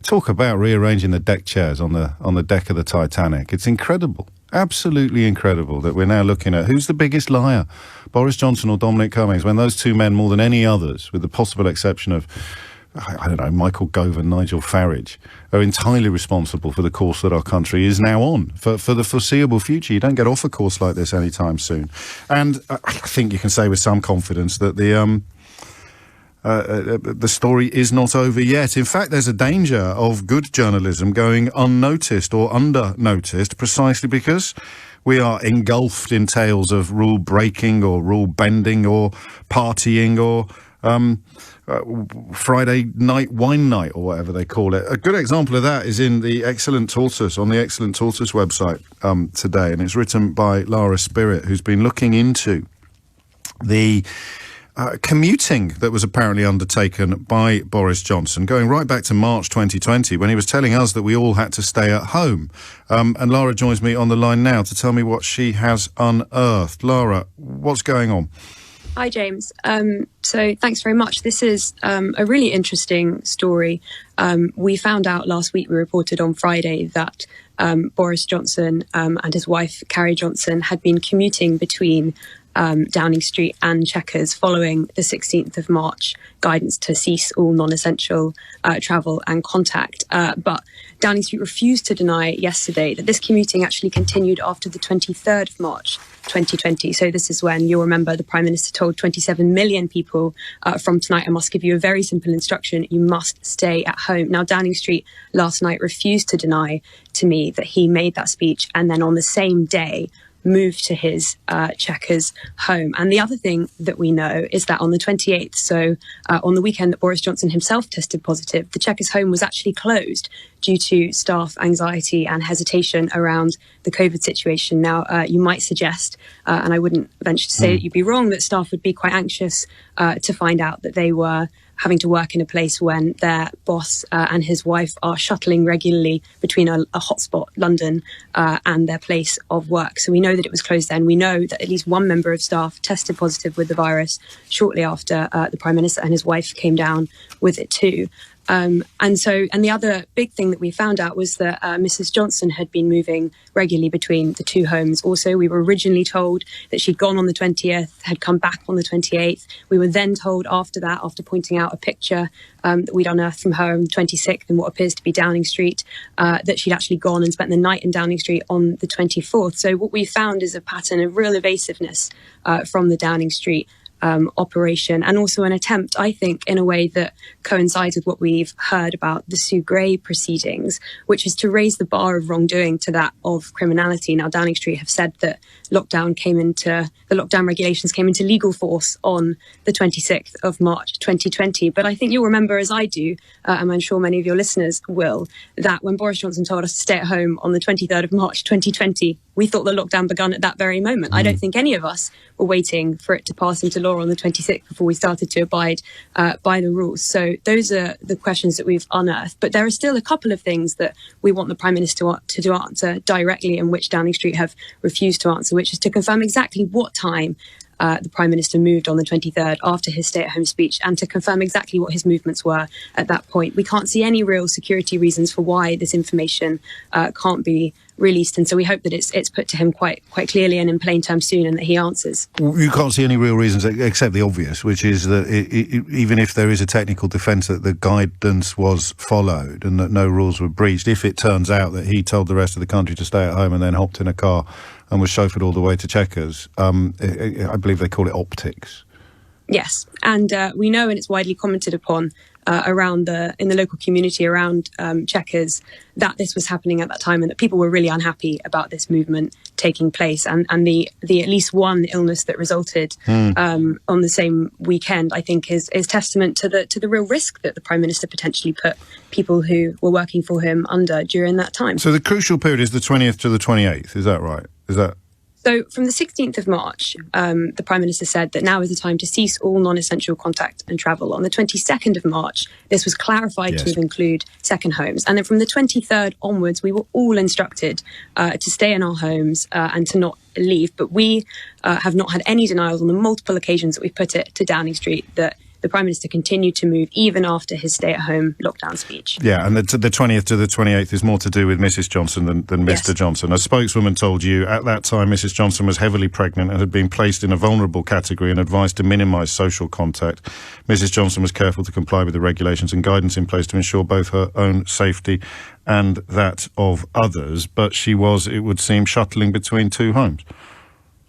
B: Talk about rearranging the deck chairs on the deck of the Titanic. It's incredible. Absolutely incredible that we're now looking at who's the biggest liar, Boris Johnson or Dominic Cummings, when those two men, more than any others, with the possible exception of, I don't know, Michael Gove and Nigel Farage, are entirely responsible for the course that our country is now on for the foreseeable future. You don't get off a course like this anytime soon. And I think you can say with some confidence that the story is not over yet. In fact, there's a danger of good journalism going unnoticed or under-noticed precisely because we are engulfed in tales of rule breaking or rule bending or partying or Friday night wine night or whatever they call it. A good example of that is in the Excellent Tortoise, on the Excellent Tortoise website today, and it's written by Lara Spirit, who's been looking into the commuting that was apparently undertaken by Boris Johnson, going right back to March 2020, when he was telling us that we all had to stay at home. And Lara joins me on the line now to tell me what she has unearthed. Lara, what's going on?
H: Hi, James. So thanks very much. This is a really interesting story. We found out last week, we reported on Friday, that Boris Johnson and his wife, Carrie Johnson, had been commuting between Downing Street and Chequers following the 16th of March guidance to cease all non-essential travel and contact. But Downing Street refused to deny yesterday that this commuting actually continued after the 23rd of March 2020. So this is when, you'll remember, the Prime Minister told 27 million people from tonight, I must give you a very simple instruction, you must stay at home. Now, Downing Street last night refused to deny to me that he made that speech, and then on the same day moved to his Chequers home. And the other thing that we know is that on the 28th, so on the weekend that Boris Johnson himself tested positive, the Chequers home was actually closed due to staff anxiety and hesitation around the COVID situation. Now, you might suggest, and I wouldn't venture to say that you'd be wrong, that staff would be quite anxious to find out that they were having to work in a place when their boss and his wife are shuttling regularly between a hotspot, London, and their place of work. So we know that it was closed then. We know that at least one member of staff tested positive with the virus shortly after the Prime Minister and his wife came down with it too. And the other big thing that we found out was that Mrs. Johnson had been moving regularly between the two homes. Also, we were originally told that she'd gone on the 20th, had come back on the 28th. We were then told after that, after pointing out a picture that we'd unearthed from her on the 26th in what appears to be Downing Street, that she'd actually gone and spent the night in Downing Street on the 24th. So what we found is a pattern of real evasiveness from the Downing Street operation, and also an attempt, I think, in a way that coincides with what we've heard about the Sue Gray proceedings, which is to raise the bar of wrongdoing to that of criminality. Now, Downing Street have said that the lockdown regulations came into legal force on the 26th of March 2020. But I think you'll remember, as I do, and I'm sure many of your listeners will, that when Boris Johnson told us to stay at home on the 23rd of March 2020, we thought the lockdown begun at that very moment. I don't think any of us were waiting for it to pass into law on the 26th before we started to abide by the rules. So those are the questions that we've unearthed. But there are still a couple of things that we want the Prime Minister to answer directly, and which Downing Street have refused to answer, which is to confirm exactly what time the Prime Minister moved on the 23rd after his stay-at-home speech, and to confirm exactly what his movements were at that point. We can't see any real security reasons for why this information can't be released, and so we hope that it's put to him quite clearly and in plain terms soon, and that he answers.
B: You can't see any real reasons except the obvious, which is that even if there is a technical defence that the guidance was followed and that no rules were breached, if it turns out that he told the rest of the country to stay at home and then hopped in a car and was chauffeured all the way to Chequers, I believe they call it optics.
H: Yes, and we know, and it's widely commented upon in the local community around Chequers, that this was happening at that time, and that people were really unhappy about this movement taking place, and the at least one illness that resulted on the same weekend, I think, is testament to the real risk that the Prime Minister potentially put people who were working for him under during that time.
B: So the crucial period is the 20th to the 28th. Is that right? Is that
H: So from the 16th of March, the Prime Minister said that now is the time to cease all non-essential contact and travel. On the 22nd of March, this was clarified to include second homes. And then from the 23rd onwards, we were all instructed to stay in our homes and to not leave. But we have not had any denials on the multiple occasions that we've put it to Downing Street that the Prime Minister continued to move even after his stay-at-home lockdown speech.
B: Yeah, and the 20th to the 28th is more to do with Mrs Johnson than Mr Johnson. A spokeswoman told you at that time Mrs Johnson was heavily pregnant and had been placed in a vulnerable category and advised to minimise social contact. Mrs Johnson was careful to comply with the regulations and guidance in place to ensure both her own safety and that of others, but she was, it would seem, shuttling between two homes.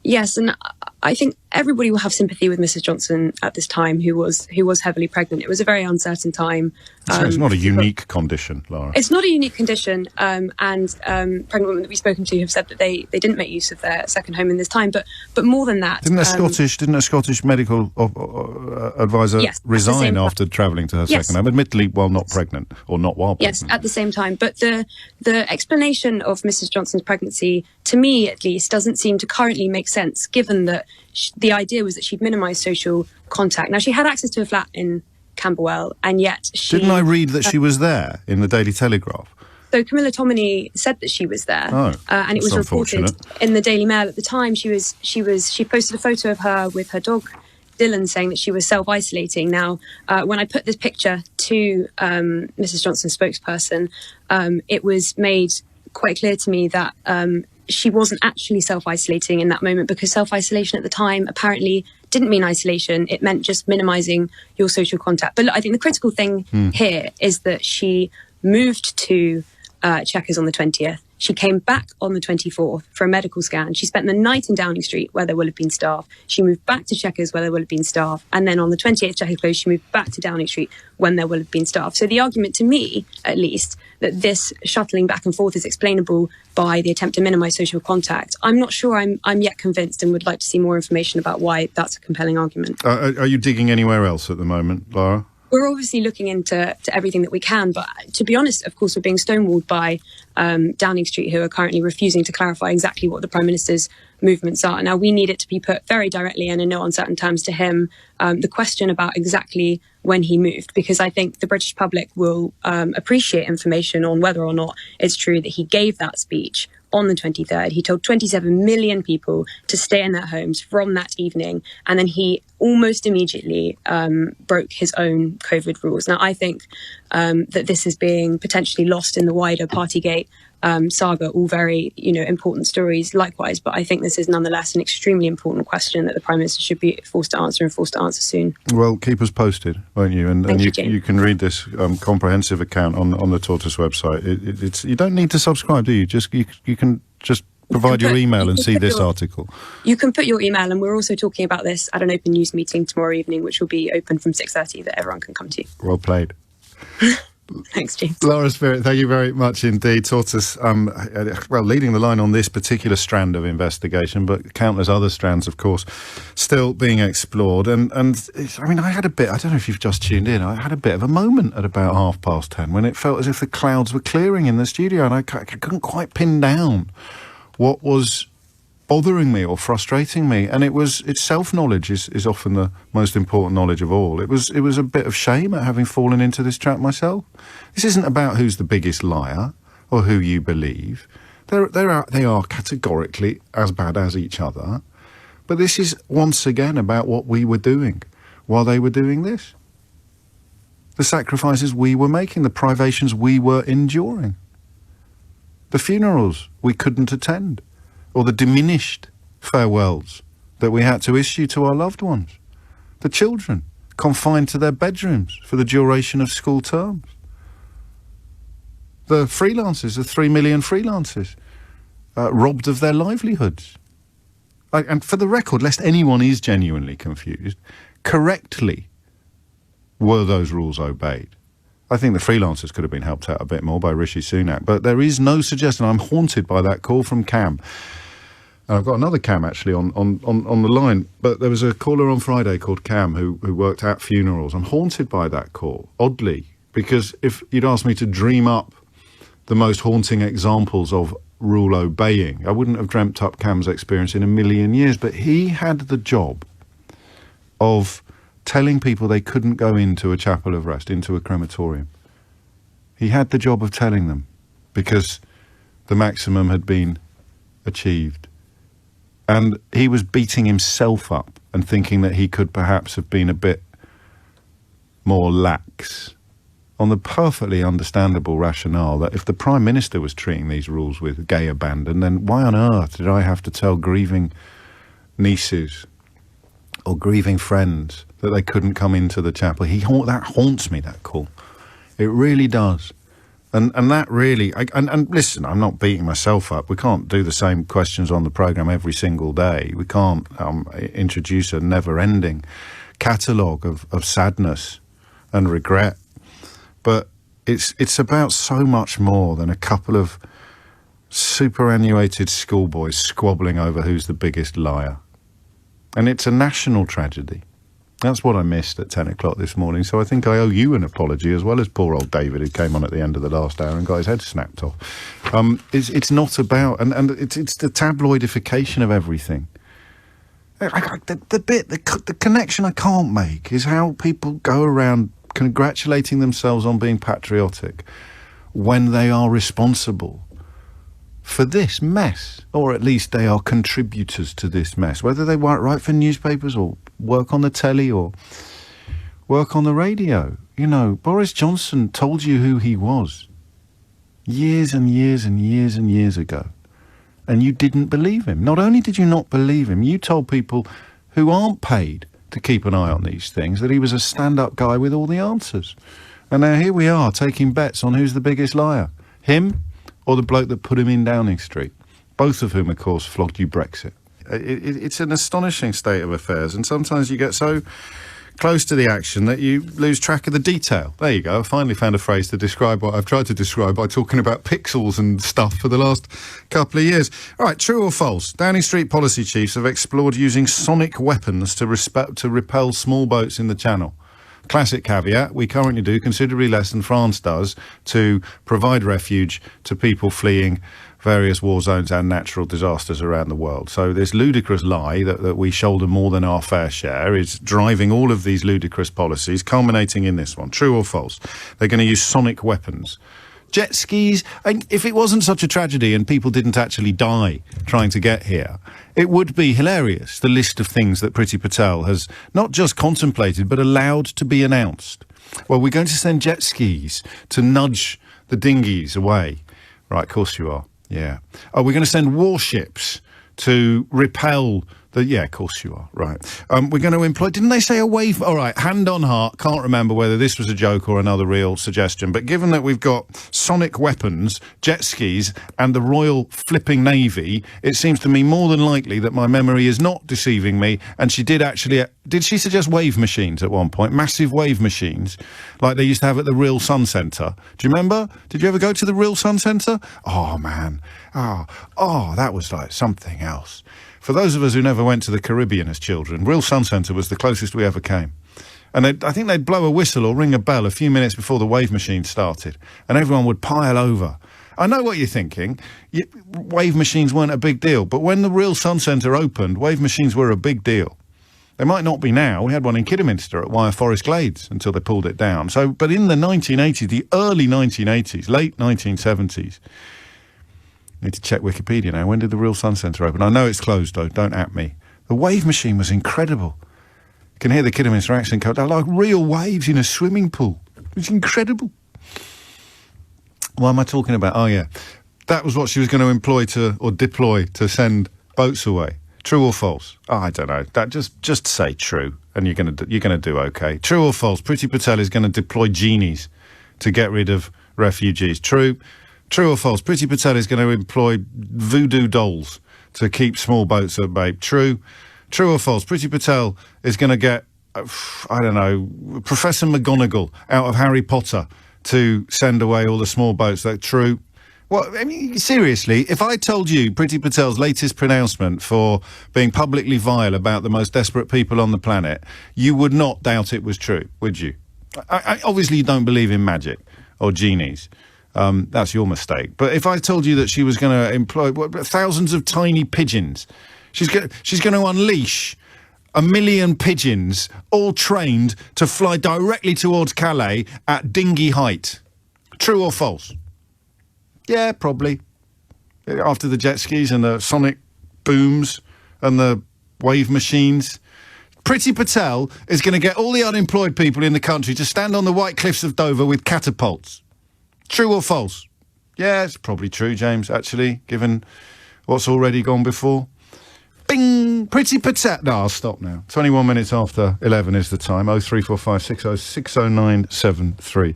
H: Yes, and I think everybody will have sympathy with Mrs Johnson at this time, who was heavily pregnant. It was a very uncertain time.
B: So it's not a unique condition, Laura.
H: It's not a unique condition, and pregnant women that we've spoken to have said that they didn't make use of their second home in this time. But more than that,
B: didn't a Scottish medical advisor resign after travelling to her second home? Admittedly, while not pregnant or not while pregnant.
H: Yes, at the same time. But the explanation of Mrs Johnson's pregnancy, to me at least, doesn't seem to currently make sense, given that the idea was that she'd minimise social contact. Now, she had access to a flat in Camberwell, and yet she...
B: Didn't I read that she was there in the Daily Telegraph?
H: So Camilla Tominey said that she was there, and it was reported in the Daily Mail at the time. She posted a photo of her with her dog Dylan, saying that she was self-isolating. Now, when I put this picture to Mrs Johnson's spokesperson, it was made quite clear to me that she wasn't actually self-isolating in that moment, because self-isolation at the time apparently didn't mean isolation. It meant just minimising your social contact. But look, I think the critical thing here is that she moved to Chequers on the 20th. She came back on the 24th for a medical scan. She spent the night in Downing Street, where there will have been staff. She moved back to Chequers, where there will have been staff. And then on the 28th, Chequers closed, she moved back to Downing Street, when there will have been staff. So the argument, to me, at least, that this shuttling back and forth is explainable by the attempt to minimise social contact, I'm not sure I'm yet convinced, and would like to see more information about why that's a compelling argument.
B: Are you digging anywhere else at the moment, Laura?
H: We're obviously looking into everything that we can, but to be honest, of course, we're being stonewalled by Downing Street, who are currently refusing to clarify exactly what the Prime Minister's movements are. Now, we need it to be put very directly and in no uncertain terms to him, the question about exactly when he moved, because I think the British public will appreciate information on whether or not it's true that he gave that speech on the 23rd. He told 27 million people to stay in their homes from that evening, and then he almost immediately broke his own COVID rules. Now, I think that this is being potentially lost in the wider Partygate saga, all very, important stories likewise, but I think this is nonetheless an extremely important question that the Prime Minister should be forced to answer, and forced to answer soon.
B: Well, keep us posted, won't you? And you can read this comprehensive account on the Tortoise website. It's you don't need to subscribe, do you? You can just provide your email and see this article.
H: You can put your email, and we're also talking about this at an open news meeting tomorrow evening, which will be open from 6:30, that everyone can come to.
B: Well played.
H: Thanks, James.
B: Laura Spirit, thank you very much indeed. Tortoise, leading the line on this particular strand of investigation, but countless other strands, of course, still being explored. And I had a bit, I don't know if you've just tuned in, I had a bit of a moment at about 10:30 when it felt as if the clouds were clearing in the studio, and I couldn't quite pin down what was bothering me or frustrating me, and it's self-knowledge is often the most important knowledge of all. It was a bit of shame at having fallen into this trap myself. This isn't about who's the biggest liar or who you believe. They are categorically as bad as each other, but this is once again about what we were doing while they were doing this. The sacrifices we were making, the privations we were enduring, the funerals we couldn't attend, or the diminished farewells that we had to issue to our loved ones, the children confined to their bedrooms for the duration of school terms, the freelancers, the 3 million freelancers, robbed of their livelihoods. And for the record, lest anyone is genuinely confused, correctly were those rules obeyed. I think the freelancers could have been helped out a bit more by Rishi Sunak, but there is no suggestion. I'm haunted by that call from Cam. And I've got another Cam actually on the line, but there was a caller on Friday called Cam who worked at funerals. I'm haunted by that call, oddly, because if you'd asked me to dream up the most haunting examples of rule obeying. I wouldn't have dreamt up Cam's experience in a million years, but he had the job of telling people they couldn't go into a chapel of rest, into a crematorium. He had the job of telling them because the maximum had been achieved. And he was beating himself up and thinking that he could perhaps have been a bit more lax on the perfectly understandable rationale that if the Prime Minister was treating these rules with gay abandon, then why on earth did I have to tell grieving nieces or grieving friends that they couldn't come into the chapel? That haunts me, that call. It really does. And that really... And listen, I'm not beating myself up. We can't do the same questions on the programme every single day. We can't introduce a never-ending catalogue of sadness and regret. But it's about so much more than a couple of superannuated schoolboys squabbling over who's the biggest liar. And it's a national tragedy. That's what I missed at 10 o'clock this morning, so I think I owe you an apology, as well as poor old David, who came on at the end of the last hour and got his head snapped off. It's not about... And it's the tabloidification of everything. The connection I can't make is how people go around congratulating themselves on being patriotic when they are responsible for this mess, or at least they are contributors to this mess, whether they write for newspapers or work on the telly or work on the radio. You know, Boris Johnson told you who he was years and years and years and years ago, and you didn't believe him. Not only did you not believe him, you told people who aren't paid to keep an eye on these things that he was a stand-up guy with all the answers. And now here we are taking bets on who's the biggest liar, him or the bloke that put him in Downing Street, both of whom, of course, flogged you Brexit. It's an astonishing state of affairs, and sometimes you get so close to the action that you lose track of the detail. There you go. I finally found a phrase to describe what I've tried to describe by talking about pixels and stuff for the last couple of years. All right, true or false? Downing Street policy chiefs have explored using sonic weapons to repel small boats in the Channel. Classic caveat, we currently do considerably less than France does to provide refuge to people fleeing various war zones and natural disasters around the world. So this ludicrous lie that we shoulder more than our fair share is driving all of these ludicrous policies, culminating in this one. True or false? They're going to use sonic weapons. Jet skis, and if it wasn't such a tragedy and people didn't actually die trying to get here, it would be hilarious, the list of things that Priti Patel has not just contemplated but allowed to be announced. Well, we're going to send jet skis to nudge the dinghies away. Right, of course you are. Yeah. Oh, we're going to send warships to repel the... Yeah, of course you are. Right. We're going to employ... Didn't they say a wave... All right, hand on heart, can't remember whether this was a joke or another real suggestion, but given that we've got sonic weapons, jet skis, and the Royal Flipping Navy, it seems to me more than likely that my memory is not deceiving me, and she did actually... Did she suggest wave machines at one point? Massive wave machines, like they used to have at the Real Sun Centre. Do you remember? Did you ever go to the Real Sun Centre? Oh, man. Oh, that was like something else. For those of us who never went to the Caribbean as children, Real Sun Centre was the closest we ever came. And I think they'd blow a whistle or ring a bell a few minutes before the wave machine started, and everyone would pile over. I know what you're thinking. Wave machines weren't a big deal, but when the Real Sun Centre opened, wave machines were a big deal. They might not be now. We had one in Kidderminster at Wyre Forest Glades until they pulled it down. But in the 1980s, the early 1980s, late 1970s, I need to check Wikipedia now. When did the Real Sun Centre open? I know it's closed, though. Don't at me. The wave machine was incredible. You can hear the Kidderminster accent go, they're like real waves in a swimming pool. It's incredible. What am I talking about? Oh, yeah. That was what she was going to deploy to send boats away. True or false? Oh, I don't know. That just say true, and you're going to do okay. True or false? Priti Patel is going to deploy genies to get rid of refugees. True. True or false? Priti Patel is going to employ voodoo dolls to keep small boats at bay. True. True or false? Priti Patel is going to get, I don't know, Professor McGonagall out of Harry Potter to send away all the small boats. That true. Well, I mean, seriously, if I told you Priti Patel's latest pronouncement for being publicly vile about the most desperate people on the planet, you would not doubt it was true, would you? I obviously you don't believe in magic or genies. that's your mistake. But if I told you that she was going to employ thousands of tiny pigeons, she's going to unleash 1 million pigeons, all trained to fly directly towards Calais at dinghy height. True or false? Yeah, probably. After the jet skis and the sonic booms and the wave machines. Priti Patel is going to get all the unemployed people in the country to stand on the white cliffs of Dover with catapults. True or false? Yeah, it's probably true, James, actually, given what's already gone before. Bing! Priti Patel... No, I'll stop now. 21 minutes after 11 is the time. 0345 60 60973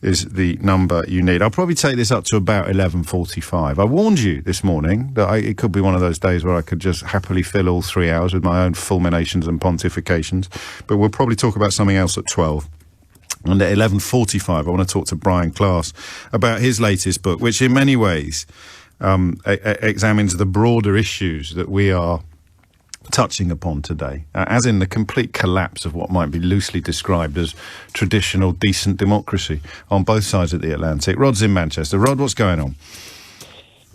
B: is the number you need. I'll probably take this up to about 11:45. I warned you this morning that it could be one of those days where I could just happily fill all 3 hours with my own fulminations and pontifications. But we'll probably talk about something else at 12. And at 11:45, I want to talk to Brian Klaas about his latest book, which in many ways examines the broader issues that we are touching upon today, as in the complete collapse of what might be loosely described as traditional decent democracy on both sides of the Atlantic. Rod's in Manchester. Rod, what's going on?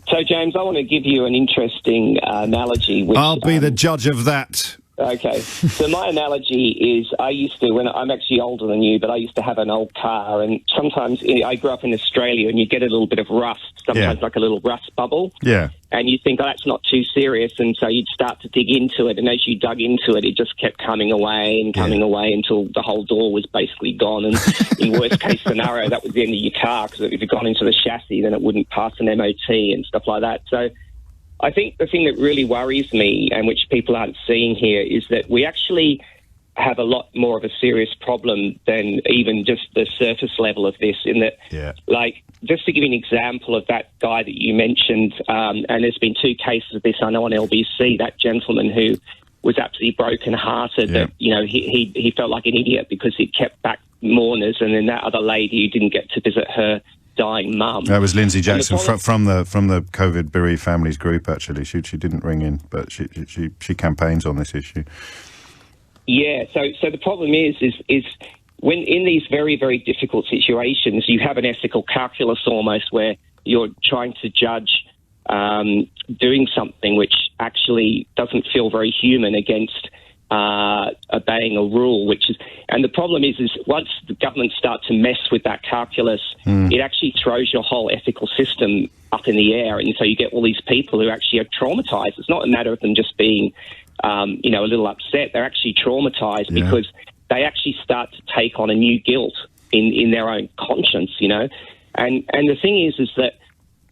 I: So, James, I want to give you an interesting analogy. Which,
B: I'll be the judge of that.
I: Okay. So my analogy is I'm actually older than you, but I used to have an old car, and sometimes I grew up in Australia, and you get a little bit of rust, sometimes like a little rust bubble.
B: Yeah.
I: And you think, that's not too serious, and so you'd start to dig into it, and as you dug into it, it just kept coming away and coming away until the whole door was basically gone, and in worst case scenario, that was the end of your car, because if it had gone into the chassis, then it wouldn't pass an MOT and stuff like that. So I think the thing that really worries me, and which people aren't seeing here, is that we actually have a lot more of a serious problem than even just the surface level of this, in that, like, just to give you an example of that guy that you mentioned, and there's been 2 cases of this, I know, on LBC, that gentleman who was absolutely broken-hearted, that, you know, he felt like an idiot because he'd kept back mourners, and then that other lady who didn't get to visit her dying mum. That
B: was Lindsay Jackson from the COVID bereaved families group. Actually, she didn't ring in, but she campaigns on this issue.
I: Yeah. So the problem is when in these very, very difficult situations, you have an ethical calculus almost where you're trying to judge doing something which actually doesn't feel very human against obeying a rule, and the problem is once the government start to mess with that calculus, it actually throws your whole ethical system up in the air, and so you get all these people who actually are traumatized. It's not a matter of them just being, a little upset. They're actually traumatized because they actually start to take on a new guilt in their own conscience, you know. And the thing is that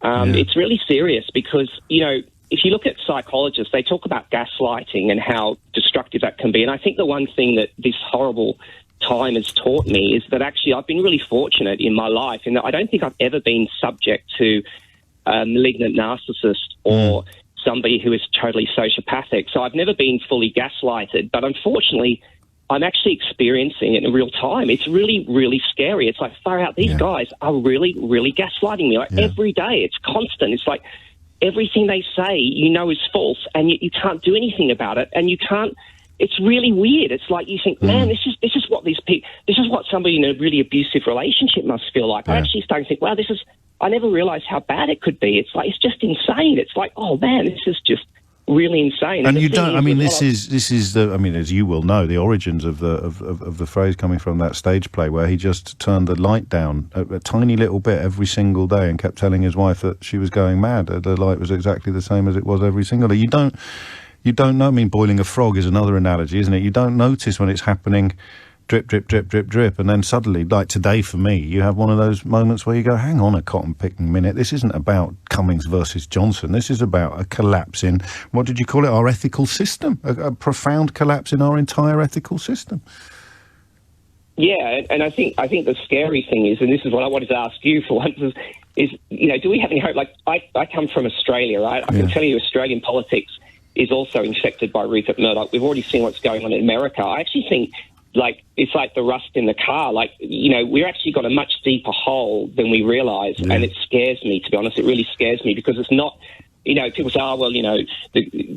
I: it's really serious because, you know, if you look at psychologists, they talk about gaslighting and how destructive that can be. And I think the one thing that this horrible time has taught me is that actually I've been really fortunate in my life in that I don't think I've ever been subject to a malignant narcissist or somebody who is totally sociopathic. So I've never been fully gaslighted, but unfortunately I'm actually experiencing it in real time. It's really, really scary. It's like, far out, these guys are really, really gaslighting me. Like every day, it's constant. It's like everything they say, you know, is false, and you can't do anything about it, and you can't. It's really weird. It's like you think, man, this is what these people, this is what somebody in a really abusive relationship must feel like. I actually started to think, wow, I never realised how bad it could be. It's like, it's just insane. It's like, oh man, this is just really insane.
B: And you don't. I mean, this is the. I mean, as you will know, the origins of the phrase coming from that stage play where he just turned the light down a tiny little bit every single day and kept telling his wife that she was going mad. The light was exactly the same as it was every single day. You don't know. I mean, boiling a frog is another analogy, isn't it? You don't notice when it's happening. Drip, drip, drip, drip, drip, and then suddenly, like today for me, you have one of those moments where you go, hang on a cotton-picking minute, this isn't about Cummings versus Johnson, this is about a collapse in, what did you call it, our ethical system, a profound collapse in our entire ethical system.
I: Yeah, and I think the scary thing is, and this is what I wanted to ask you for once, is you know, do we have any hope? Like, I come from Australia, right? I can tell you Australian politics is also infected by Rupert Murdoch. We've already seen what's going on in America. I actually think, like, it's like the rust in the car. Like, you know, we've actually got a much deeper hole than we realise, and it scares me, to be honest. It really scares me because it's not, you know, people say, oh, well, you know,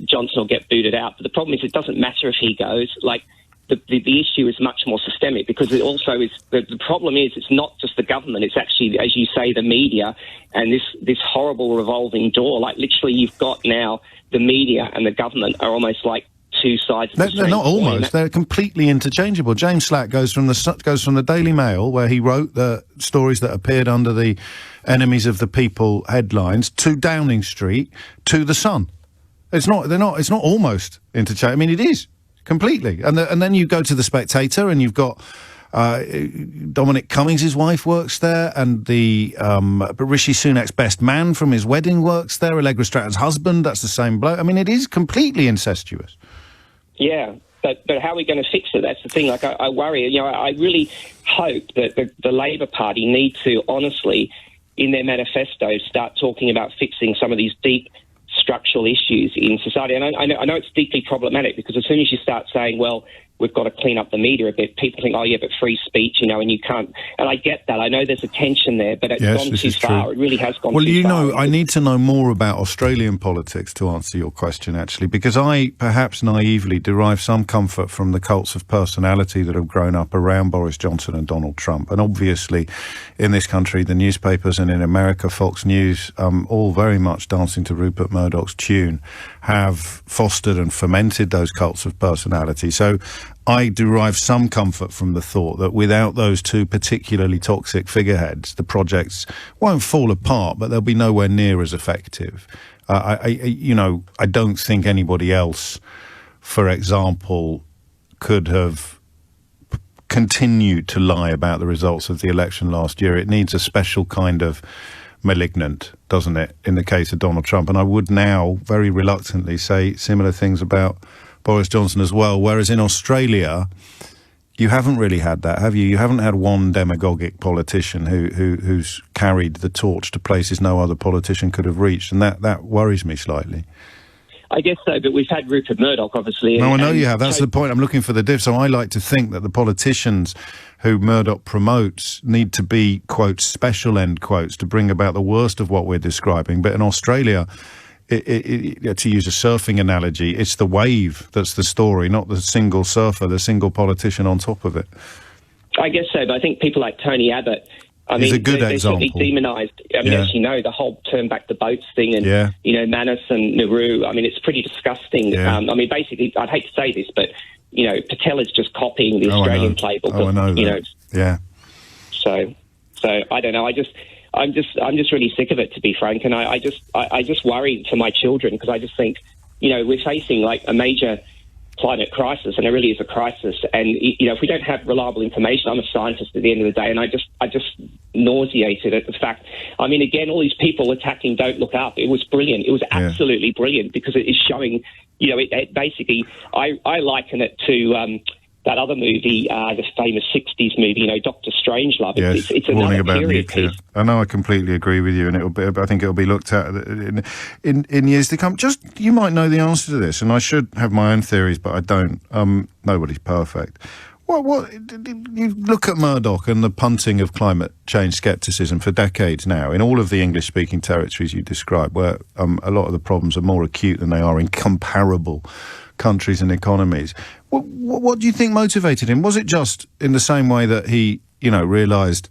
I: Johnson will get booted out. But the problem is it doesn't matter if he goes. Like, the issue is much more systemic, because it also is the problem is it's not just the government, it's actually, as you say, the media, and this horrible revolving door. Like, literally, you've got now the media and the government are almost like two sides of the same
B: They're not
I: coin.
B: almost, they're completely interchangeable. James Slack goes from the Daily Mail, where he wrote the stories that appeared under the Enemies of the People headlines, to Downing Street, to The Sun. It's not almost interchangeable. I mean, it is completely. And then you go to The Spectator, and you've got Dominic Cummings, his wife, works there, and the Rishi Sunak's best man from his wedding works there. Allegra Stratton's husband, that's the same bloke. I mean, it is completely incestuous.
I: Yeah, but how are we going to fix it? That's the thing. Like, I worry. You know, I really hope that the Labor Party need to honestly, in their manifesto, start talking about fixing some of these deep structural issues in society. And I know it's deeply problematic, because as soon as you start saying, well, we've got to clean up the media a bit, people think, oh, yeah, but free speech, you know, and you can't. And I get that. I know there's a tension there, but it's gone too far. True. It really has gone too far. Well, you know,
B: I need to know more about Australian politics to answer your question, actually, because I, perhaps naively, derive some comfort from the cults of personality that have grown up around Boris Johnson and Donald Trump. And obviously, in this country, the newspapers, and in America, Fox News, all very much dancing to Rupert Murdoch's tune, have fostered and fomented those cults of personality. So I derive some comfort from the thought that without those two particularly toxic figureheads, the projects won't fall apart, but they'll be nowhere near as effective. I don't think anybody else, for example, could have continued to lie about the results of the election last year. It needs a special kind of malignant, doesn't it, in the case of Donald Trump? And I would now very reluctantly say similar things about Boris Johnson as well, whereas in Australia you haven't really had that, have you? You haven't had one demagogic politician who's carried the torch to places no other politician could have reached, and that worries me slightly.
I: I guess so, but we've had Rupert Murdoch, obviously.
B: No, I know you have. That's the point. I'm looking for the diff. So I like to think that the politicians who Murdoch promotes need to be, quotes, special, end quotes, to bring about the worst of what we're describing. But in Australia, to use a surfing analogy, it's the wave that's the story, not the single surfer, the single politician on top of it. I
I: guess so, but I think people like Tony Abbott,
B: he's a good example.
I: They're demonised. I mean, as you know, the whole turn back the boats thing, and you know, Manus and Nauru. I mean, it's pretty disgusting.
B: Yeah.
I: I mean, basically, I'd hate to say this, but you know, Patel is just copying the Australian playbook.
B: I know that.
I: You know,
B: yeah.
I: So I don't know. I'm just really sick of it, to be frank, and I just worry for my children, because I just think, you know, we're facing like a major climate crisis, and it really is a crisis. And you know, if we don't have reliable information, I'm a scientist at the end of the day, and I just nauseated at the fact. I mean, again, all these people attacking Don't Look Up. It was brilliant. It was absolutely brilliant, because it is showing. You know, it basically, I liken it to that other movie, the famous 60s movie, you know, Dr. Strangelove.
B: Yes,
I: it's
B: warning
I: another
B: about
I: period
B: nuclear.
I: piece.
B: I know, I completely agree with you, and I think it'll be looked at in years to come. Just, you might know the answer to this, and I should have my own theories, but I don't. Nobody's perfect. What you look at Murdoch and the punting of climate change scepticism for decades now in all of the English-speaking territories you describe, where a lot of the problems are more acute than they are in comparable countries and economies. What do you think motivated him? Was it just in the same way that he, you know, realised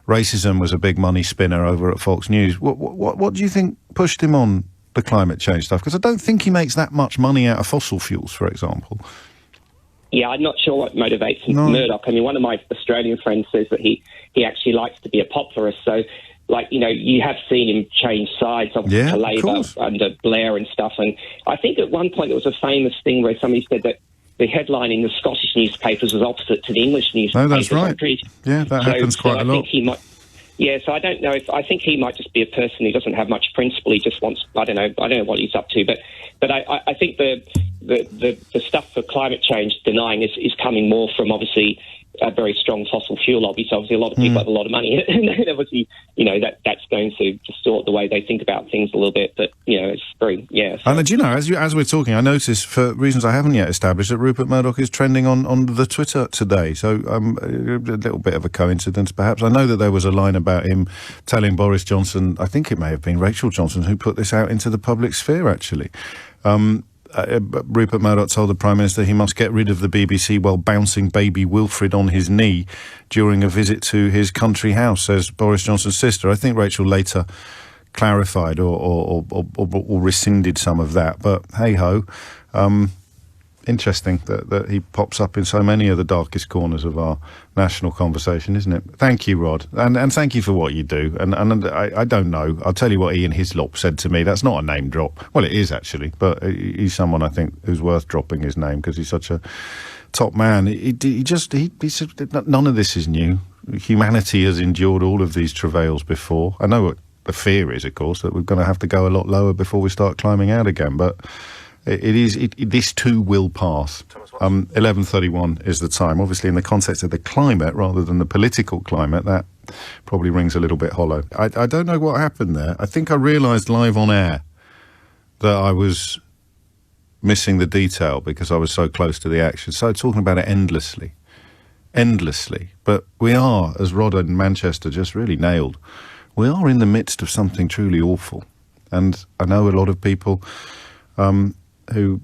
B: racism was a big money spinner over at Fox News? What do you think pushed him on the climate change stuff? Because I don't think he makes that much money out of fossil fuels, for example.
I: Yeah, I'm not sure what motivates Murdoch. I mean, one of my Australian friends says that he actually likes to be a popularist. So, like, you know, you have seen him change sides to Labour under Blair and stuff. And I think at one point there was a famous thing where somebody said that the headline in the Scottish newspapers was opposite to the English newspapers.
B: No, that's right. That happens quite a lot.
I: So I don't know I think he might just be a person who doesn't have much principle. He just wants, I don't know what he's up to. But I think the stuff for climate change denying is coming more from, obviously, a very strong fossil fuel lobby. So obviously a lot of people have a lot of money, and obviously, you know, that's going to distort the way they think about things a little bit. But, you know, it's very, And
B: do you know, as we're talking, I noticed, for reasons I haven't yet established, that Rupert Murdoch is trending on the Twitter today. So a little bit of a coincidence, perhaps. I know that there was a line about him telling Boris Johnson, I think it may have been Rachel Johnson, who put this out into the public sphere, actually. Rupert Murdoch told the Prime Minister he must get rid of the BBC while bouncing baby Wilfred on his knee during a visit to his country house, says Boris Johnson's sister. I think Rachel later clarified or rescinded some of that, but hey-ho. Interesting that he pops up in so many of the darkest corners of our national conversation, isn't it? Thank you, Rod, and thank you for what you do. And I don't know. I'll tell you what Ian Hislop said to me. That's not a name drop. Well, it is actually, but he's someone I think who's worth dropping his name because he's such a top man. He said none of this is new. Humanity has endured all of these travails before. I know what the fear is, of course, that we're going to have to go a lot lower before we start climbing out again, but this too will pass. 11:31 is the time. Obviously, in the context of the climate rather than the political climate, that probably rings a little bit hollow. I don't know what happened there. I think I realised live on air that I was missing the detail because I was so close to the action. So talking about it endlessly. But we are, as Rod in Manchester just really nailed, we are in the midst of something truly awful. And I know a lot of people who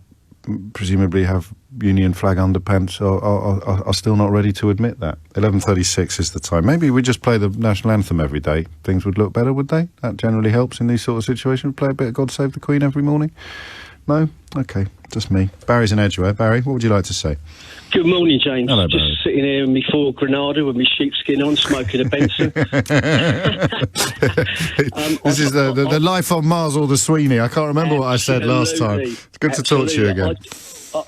B: presumably have Union flag underpants are still not ready to admit that. 11:36 is the time. Maybe we just play the national anthem every day. Things would look better, would they? That generally helps in these sort of situations. Play a bit of God Save the Queen every morning. No? Okay, just me. Barry's in Edgware. Barry, what would you like to say?
J: Good morning, James.
B: Hello,
J: just
B: Barry.
J: sitting here in my Ford Granada with my sheepskin on, smoking a Benson.
B: This is the life on Mars or the Sweeney. I can't remember what I said last time. It's good to talk to you again.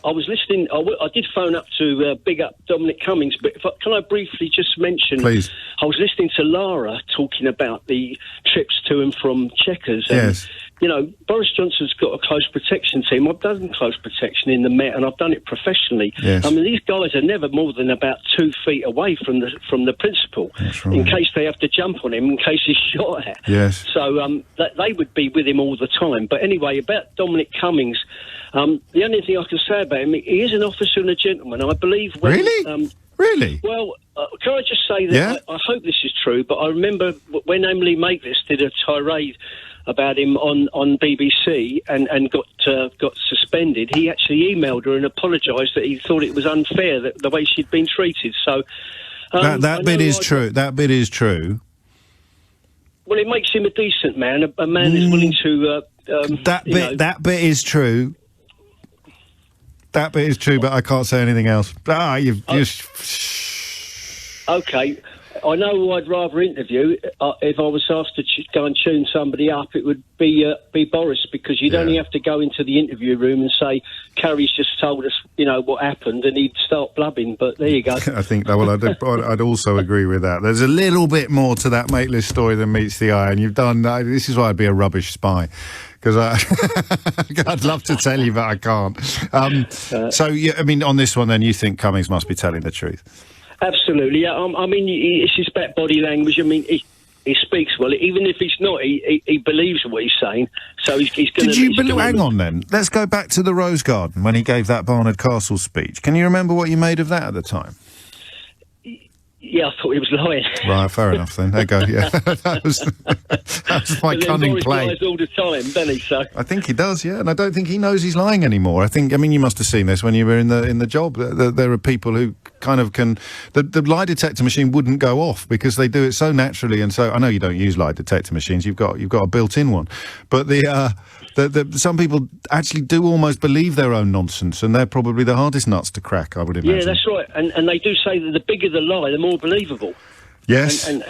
J: I was listening. I did phone up to big up Dominic Cummings, but can I briefly just mention?
B: Please.
J: I was listening to Lara talking about the trips to and from Chequers. And,
B: yes.
J: You know, Boris Johnson's got a close protection team. I've done close protection in the Met, and I've done it professionally.
B: Yes.
J: I mean, these guys are never more than about 2 feet away from the principal,
B: That's right.
J: in case they have to jump on him, in case he's shot at.
B: Yes.
J: So that they would be with him all the time. But anyway, about Dominic Cummings, the only thing I can say about him, he is an officer and a gentleman. I believe when...
B: Really? Really?
J: Well, can I just say that I hope this is true, but I remember when Emily Maitlis did a tirade about him on BBC and got suspended, he actually emailed her and apologised that he thought it was unfair that the way she'd been treated. So
B: that bit is true. That bit is true.
J: Well, it makes him a decent man, a man who's willing to...
B: That bit is true. That bit is true, but I can't say anything else. You've just...
J: Okay. I know who I'd rather interview. If I was asked to go and tune somebody up, it would be Boris, because you'd only have to go into the interview room and say, Carrie's just told us, what happened, and he'd start blubbing, but there you go.
B: I think, I'd also agree with that. There's a little bit more to that Maitlis story than meets the eye, and you've done... this is why I'd be a rubbish spy. Because I'd love to tell you, but I can't. So, on this one, then, you think Cummings must be telling the truth?
J: Absolutely, yeah. It's just about body language. I mean, he speaks well. Even if he's not, he believes what he's saying. So he's going to...
B: Hang on, then. Let's go back to the Rose Garden when he gave that Barnard Castle speech. Can you remember what you made of that at the time?
J: Yeah, I thought he was lying.
B: Right, fair enough then. There you go. Yeah, that was my cunning play.
J: Boris lies all the time, doesn't he? So
B: I think he does, yeah, and I don't think he knows he's lying anymore. I mean, you must have seen this when you were in the job. There are people who kind of can. The lie detector machine wouldn't go off because they do it so naturally, and so I know you don't use lie detector machines. You've got a built-in one, but some people actually do almost believe their own nonsense, and they're probably the hardest nuts to crack, I would imagine.
J: Yeah, that's right. And they do say that the bigger the lie, the more believable.
B: Yes.
J: And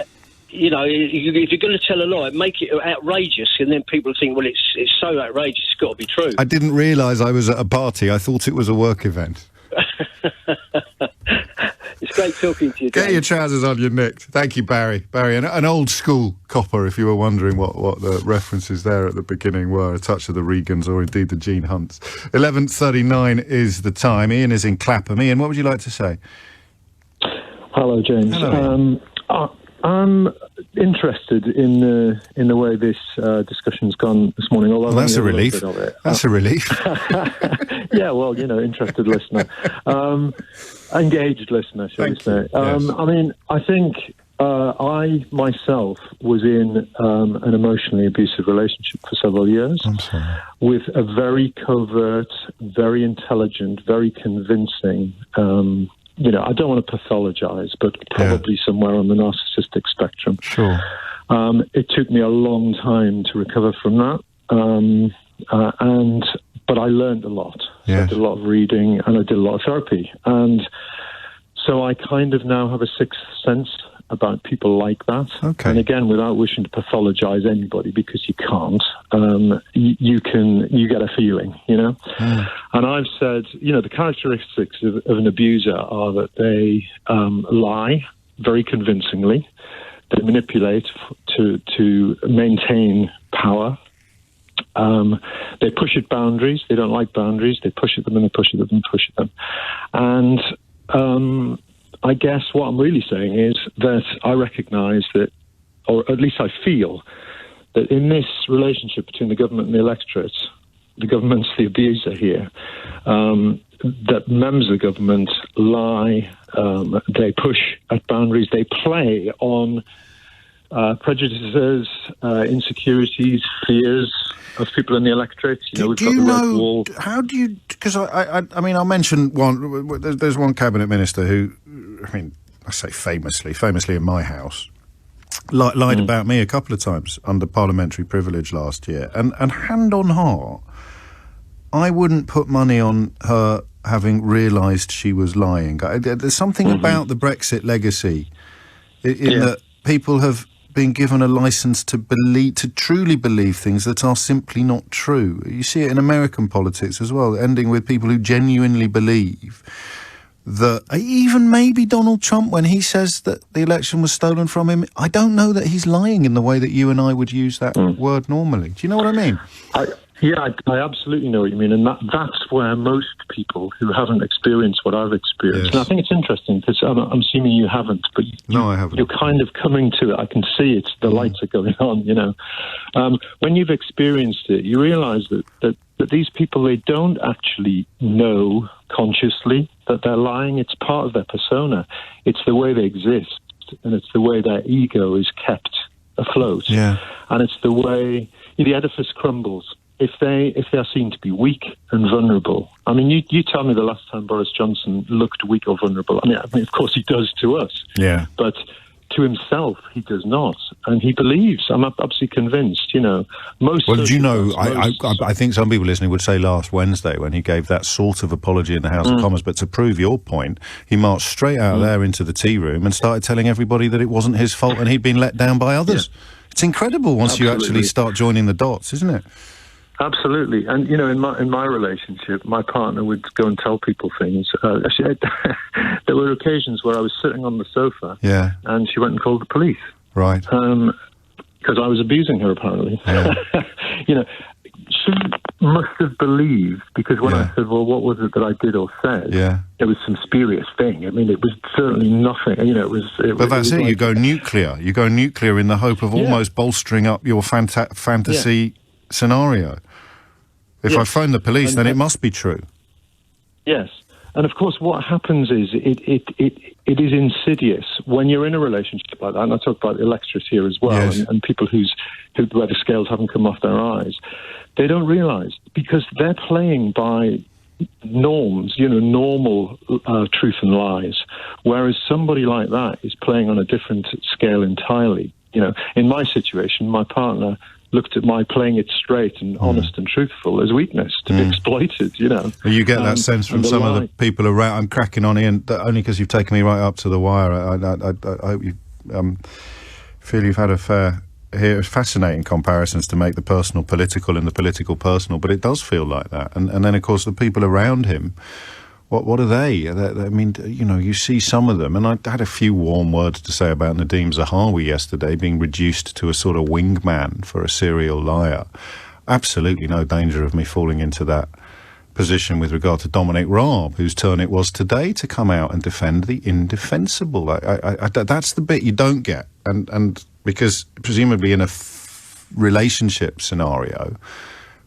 J: if you're going to tell a lie, make it outrageous, and then people think, well, it's so outrageous, it's got to be true.
B: I didn't realise I was at a party. I thought it was a work event.
J: It's great talking to you,
B: Get
J: Dave.
B: your trousers on, you're nicked. Thank you, Barry. Barry, an old school copper, if you were wondering what the references there at the beginning were, a touch of the Regans or indeed the Gene Hunts. 11:39 is the time. Ian is in Clapham. Ian, what would you like to say?
D: Hello, James.
B: Hello.
D: I'm interested in the way this discussion's gone this morning. Although
B: that's a relief. That's a relief.
D: Yeah, well, interested listener, engaged listener, shall we say?
B: Yes.
D: I think
K: I myself was in an emotionally abusive relationship for several years with a very covert, very intelligent, very convincing, I don't want to pathologize, but probably somewhere on the narcissistic spectrum.
B: Sure.
K: It took me a long time to recover from that. But I learned a lot.
B: Yes.
K: I did a lot of reading and I did a lot of therapy. And so I kind of now have a sixth sense about people like that.
B: Okay.
K: And again, without wishing to pathologize anybody, because you can't, you get a feeling, And I've said, the characteristics of an abuser are that they lie very convincingly. They manipulate to maintain power. They push at boundaries. They don't like boundaries. They push at them and they push at them and push at them. And I guess what I'm really saying is that I recognize that, or at least I feel, that in this relationship between the government and the electorate, the government's the abuser here, that members of the government lie, they push at boundaries, they play on prejudices, insecurities, fears of people in the electorate. We've got the Red Wall.
B: How do you? Because I mean, I'll mention one. There's one cabinet minister who, I say famously in my house, lied about me a couple of times under parliamentary privilege last year, and hand on heart, I wouldn't put money on her having realised she was lying. There's something about the Brexit legacy in that people have been given a license to truly believe things that are simply not true. You see it in American politics as well, ending with people who genuinely believe that, even maybe Donald Trump, when he says that the election was stolen from him, I don't know that he's lying in the way that you and I would use that word normally. Do you know what I mean?
K: I absolutely know what you mean, and that's where most people who haven't experienced what I've experienced, and I think it's interesting because I'm assuming you haven't, but
B: no, I haven't.
K: You're kind of coming to it. I can see it. The lights are going on. When you've experienced it, you realise that these people, they don't actually know consciously that they're lying. It's part of their persona. It's the way they exist, and it's the way their ego is kept afloat.
B: Yeah.
K: And it's the way the edifice crumbles if they are seen to be weak and vulnerable. I mean, you tell me the last time Boris Johnson looked weak or vulnerable. I mean, of course he does to us.
B: Yeah.
K: But to himself, he does not, and he believes. I'm absolutely convinced. Most.
B: Well, I think some people listening would say last Wednesday when he gave that sort of apology in the House of Commons. But to prove your point, he marched straight out there into the tea room and started telling everybody that it wasn't his fault and he'd been let down by others. Yeah. It's incredible once you actually start joining the dots, isn't it?
K: Absolutely. And, in my relationship, my partner would go and tell people things. Actually, there were occasions where I was sitting on the sofa and she went and called the police.
B: Right.
K: Because I was abusing her, apparently.
B: Yeah.
K: She must have believed, because when I said, well, what was it that I did or said?
B: Yeah.
K: It was some spurious thing. I mean, it was certainly nothing.
B: But that's it. You go nuclear. You go nuclear in the hope of almost bolstering up your fantasy scenario. If I phone the police, then it must be true.
K: Yes. And of course, what happens is it is insidious when you're in a relationship like that. And I talk about the electorate here as well, and people where the scales haven't come off their eyes. They don't realise, because they're playing by norms, normal truth and lies, whereas somebody like that is playing on a different scale entirely. In my situation, my partner looked at my playing it straight and honest and truthful as weakness to be exploited,
B: You get that sense from some of the people around. I'm cracking on, Ian, only because you've taken me right up to the wire. I hope you feel you've had fascinating comparisons to make the personal political and the political personal, but it does feel like that. And then, of course, the people around him, what are they? I mean, you see some of them, and I had a few warm words to say about Nadeem Zahawi yesterday being reduced to a sort of wingman for a serial liar. Absolutely no danger of me falling into that position with regard to Dominic Raab, whose turn it was today to come out and defend the indefensible. That's the bit you don't get, and because presumably in a relationship scenario,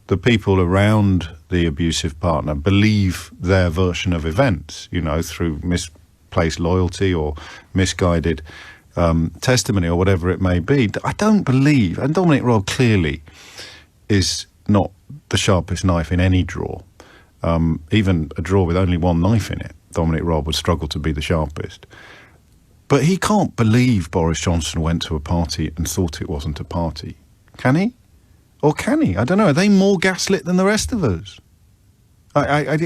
B: the people around the abusive partner believe their version of events, through misplaced loyalty or misguided testimony or whatever it may be. I don't believe, and Dominic Raab clearly is not the sharpest knife in any drawer. Even a drawer with only one knife in it, Dominic Raab would struggle to be the sharpest. But he can't believe Boris Johnson went to a party and thought it wasn't a party. Can he? Or can he? I don't know. Are they more gaslit than the rest of us? I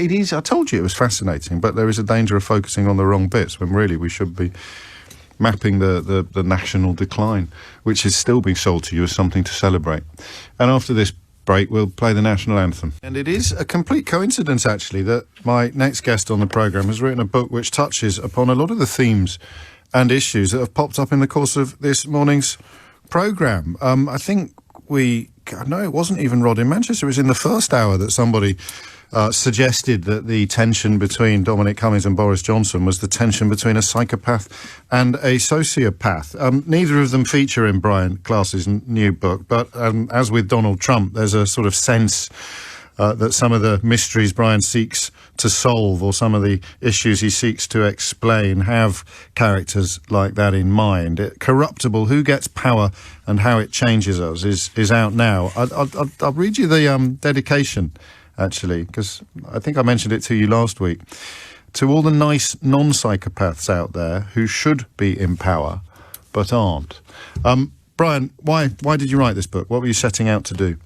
B: told you it was fascinating, but there is a danger of focusing on the wrong bits when really we should be mapping the national decline, which is still being sold to you as something to celebrate. And after this break, we'll play the national anthem. And it is a complete coincidence, actually, that my next guest on the programme has written a book which touches upon a lot of the themes and issues that have popped up in the course of this morning's programme. I think it wasn't even Rod in Manchester. It was in the first hour that somebody suggested that the tension between Dominic Cummings and Boris Johnson was the tension between a psychopath and a sociopath. Neither of them feature in Brian Klaas's new book, but as with Donald Trump, there's a sort of sense that some of the mysteries Brian seeks to solve or some of the issues he seeks to explain have characters like that in mind. Corruptible, Who Gets Power and How It Changes Us is out now. I'll read you the dedication, actually, because I think I mentioned it to you last week. To all the nice non-psychopaths out there who should be in power but aren't. Brian, why did you write this book? What were you setting out to do?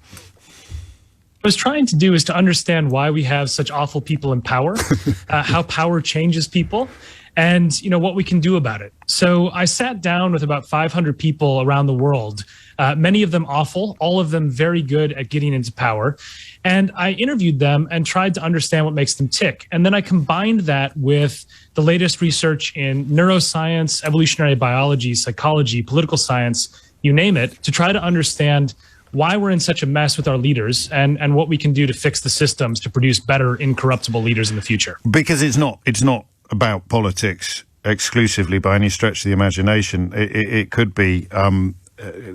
L: What I was trying to do is to understand why we have such awful people in power, how power changes people, and what we can do about it. So I sat down with about 500 people around the world, many of them awful, all of them very good at getting into power. And I interviewed them and tried to understand what makes them tick. And then I combined that with the latest research in neuroscience, evolutionary biology, psychology, political science, you name it, to try to understand why we're in such a mess with our leaders and what we can do to fix the systems to produce better, incorruptible leaders in the future.
B: Because it's not about politics exclusively by any stretch of the imagination. It could be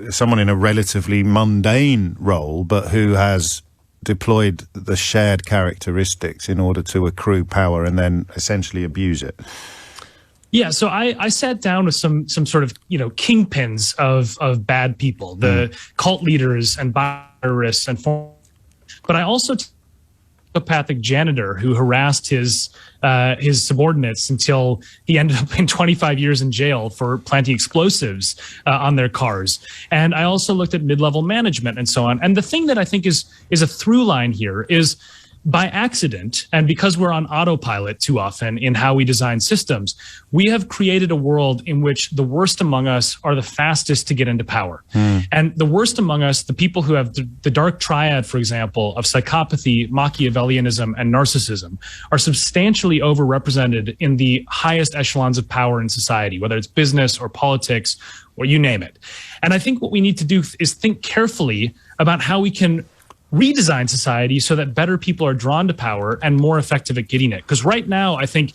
B: someone in a relatively mundane role, but who has deployed the shared characteristics in order to accrue power and then essentially abuse it.
L: Yeah, so I sat down with some sort of kingpins of bad people, the cult leaders and terrorists and but I also took a psychopathic janitor who harassed his subordinates until he ended up in 25 years in jail for planting explosives on their cars. And I also looked at mid-level management and so on. And the thing that I think is a through line here is, by accident, and because we're on autopilot too often in how we design systems, we have created a world in which the worst among us are the fastest to get into power. And the worst among us, the people who have the dark triad, for example, of psychopathy, Machiavellianism, and narcissism, are substantially overrepresented in the highest echelons of power in society, whether it's business or politics or you name it. And I think what we need to do is think carefully about how we can redesign society so that better people are drawn to power and more effective at getting it. Because right now, I think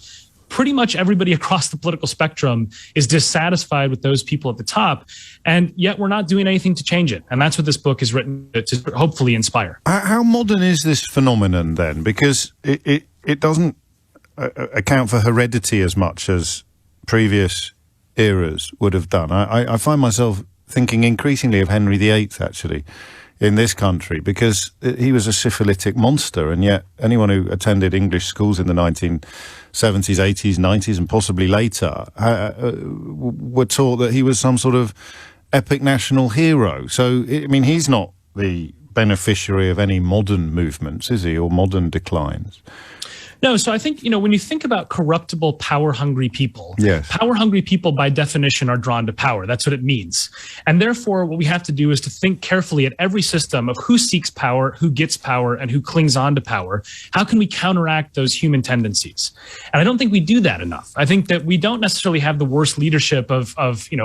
L: pretty much everybody across the political spectrum is dissatisfied with those people at the top, and yet we're not doing anything to change it. And that's what this book is written to hopefully inspire.
B: How modern is this phenomenon then? Because it doesn't account for heredity as much as previous eras would have done. I find myself thinking increasingly of Henry VIII, actually, in this country, because he was a syphilitic monster, and yet anyone who attended English schools in the 1970s, 80s, 90s, and possibly later were taught that he was some sort of epic national hero. So, I mean, he's not the beneficiary of any modern movements, is he, or modern declines?
L: No, so I think, when you think about corruptible, power-hungry people, power-hungry people by definition are drawn to power. That's what it means. And therefore, what we have to do is to think carefully at every system of who seeks power, who gets power, and who clings on to power. How can we counteract those human tendencies? And I don't think we do that enough. I think that we don't necessarily have the worst leadership of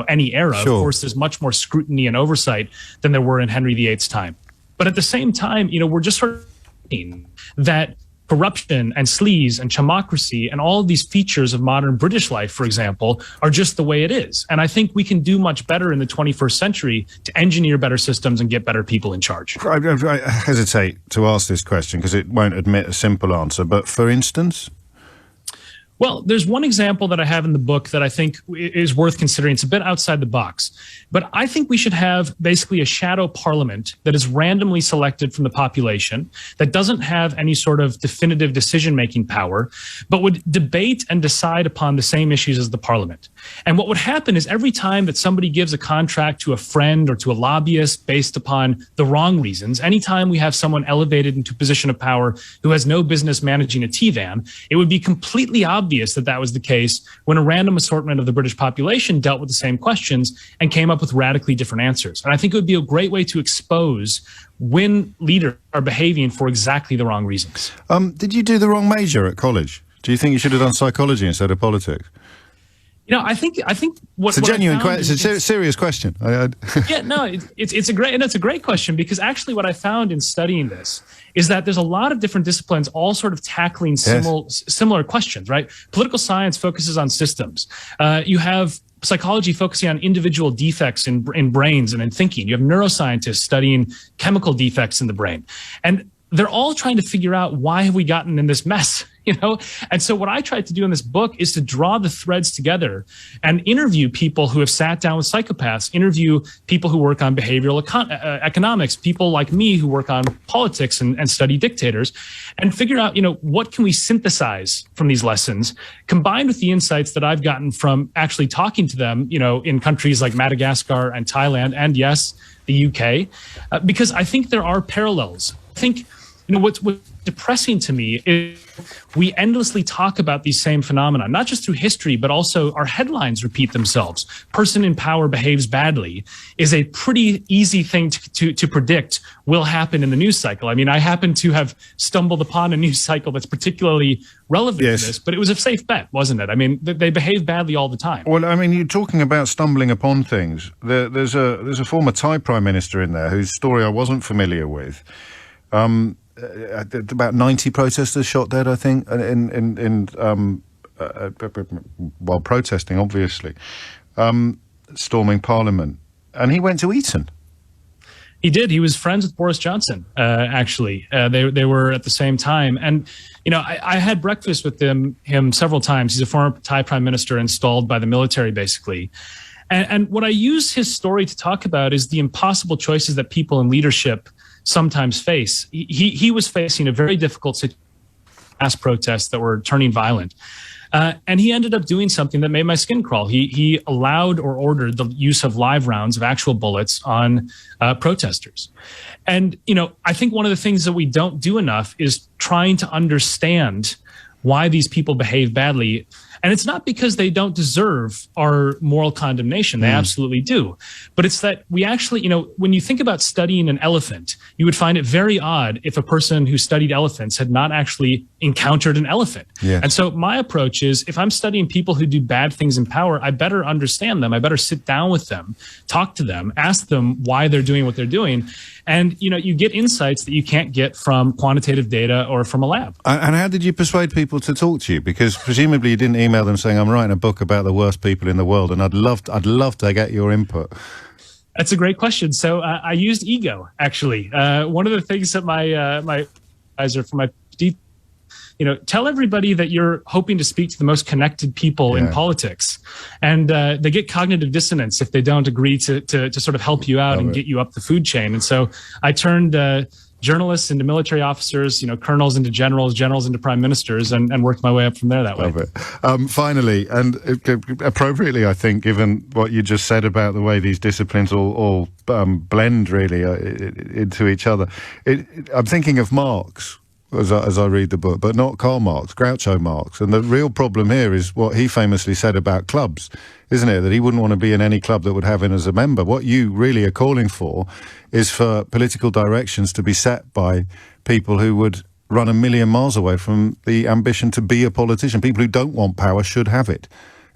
L: any era. Sure. Of course, there's much more scrutiny and oversight than there were in Henry VIII's time. But at the same time, we're just sort of thinking that corruption and sleaze and chamocracy and all of these features of modern British life, for example, are just the way it is. And I think we can do much better in the 21st century to engineer better systems and get better people in charge.
B: I hesitate to ask this question because it won't admit a simple answer, but for instance?
L: Well, there's one example that I have in the book that I think is worth considering. It's a bit outside the box, but I think we should have basically a shadow parliament that is randomly selected from the population, that doesn't have any sort of definitive decision-making power, but would debate and decide upon the same issues as the parliament. And what would happen is every time that somebody gives a contract to a friend or to a lobbyist based upon the wrong reasons, anytime we have someone elevated into a position of power who has no business managing a T-van, it would be completely obvious that was the case when a random assortment of the British population dealt with the same questions and came up with radically different answers. And I think it would be a great way to expose when leaders are behaving for exactly the wrong reasons.
B: Did you do the wrong major at college? Do you think you should have done psychology instead of politics?
L: You know, I think what
B: it's a genuine question. It's a serious question.
L: Yeah, no, it's a great question, because actually what I found in studying this is that there's a lot of different disciplines all sort of tackling similar questions, right? Political science focuses on systems. You have psychology focusing on individual defects in brains and in thinking. You have neuroscientists studying chemical defects in the brain. And they're all trying to figure out, why have we gotten in this mess? You know, and so what I tried to do in this book is to draw the threads together and interview people who have sat down with psychopaths, interview people who work on behavioral economics, people like me who work on politics and study dictators, and figure out, you know, what can we synthesize from these lessons, combined with the insights that I've gotten from actually talking to them, you know, in countries like Madagascar and Thailand, and yes, the UK, because I think there are parallels. I think, you know, what's depressing to me is we endlessly talk about these same phenomena, not just through history, but also our headlines repeat themselves. Person in power behaves badly is a pretty easy thing to predict will happen in the news cycle. I mean, I happen to have stumbled upon a news cycle that's particularly relevant to this, but it was a safe bet, wasn't it? I mean, they behave badly all the time.
B: Well, I mean, you're talking about stumbling upon things. There's a former Thai prime minister in there whose story I wasn't familiar with. About 90 protesters shot dead, I think, while protesting, obviously, storming Parliament. And he went to Eton.
L: He did. He was friends with Boris Johnson, actually. They were at the same time. And, you know, I had breakfast with him several times. He's a former Thai prime minister installed by the military, basically. And what I use his story to talk about is the impossible choices that people in leadership sometimes face. He was facing a very difficult situation, mass protests that were turning violent. And he ended up doing something that made my skin crawl. He allowed or ordered the use of live rounds of actual bullets on protesters. And, you know, I think one of the things that we don't do enough is trying to understand why these people behave badly. And it's not because they don't deserve our moral condemnation. They absolutely do. But it's that we actually, you know, when you think about studying an elephant, you would find it very odd if a person who studied elephants had not actually encountered an elephant. And so my approach is, if I'm studying people who do bad things in power, I better understand them. I better sit down with them, talk to them, ask them why they're doing what they're doing. And, you know, you get insights that you can't get from quantitative data or from a lab.
B: And how did you persuade people to talk to you? Because presumably you didn't email them saying, I'm writing a book about the worst people in the world, and I'd love to get your input.
L: That's a great question. So I used ego, actually. One of the things that my advisor for my PhD, you know, tell everybody that you're hoping to speak to the most connected people in politics. And they get cognitive dissonance if they don't agree to sort of help you out and get you up the food chain. And so I turned journalists into military officers, you know, colonels into generals, generals into prime ministers, and worked my way up from there that way.
B: Love it. Finally, and appropriately, I think, given what you just said about the way these disciplines all blend really into each other, I'm thinking of Marx as I read the book, but not Karl Marx, Groucho Marx. And the real problem here is what he famously said about clubs, isn't it? That he wouldn't want to be in any club that would have him as a member. What you really are calling for is for political directions to be set by people who would run a million miles away from the ambition to be a politician. People who don't want power should have it,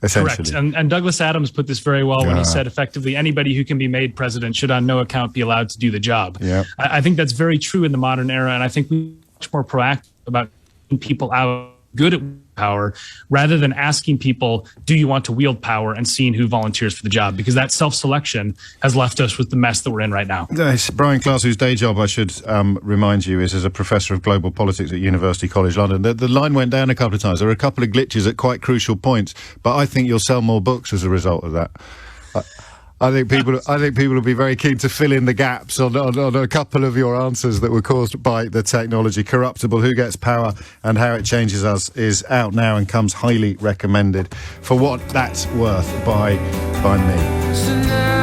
B: essentially.
L: Correct. And Douglas Adams put this very well when he said, effectively, anybody who can be made president should on no account be allowed to do the job. I think that's very true in the modern era, and I think we much more proactive about people out good at power, rather than asking people, do you want to wield power, and seeing who volunteers for the job, because that self-selection has left us with the mess that we're in right now.
B: Yes, Brian Class, whose day job, I should remind you, is as a professor of global politics at University College London. The line went down a couple of times. There were a couple of glitches at quite crucial points, but I think you'll sell more books as a result of that. I think people will be very keen to fill in the gaps on a couple of your answers that were caused by the technology. Corruptible, Who Gets Power and How It Changes Us is out now and comes highly recommended for what that's worth by me.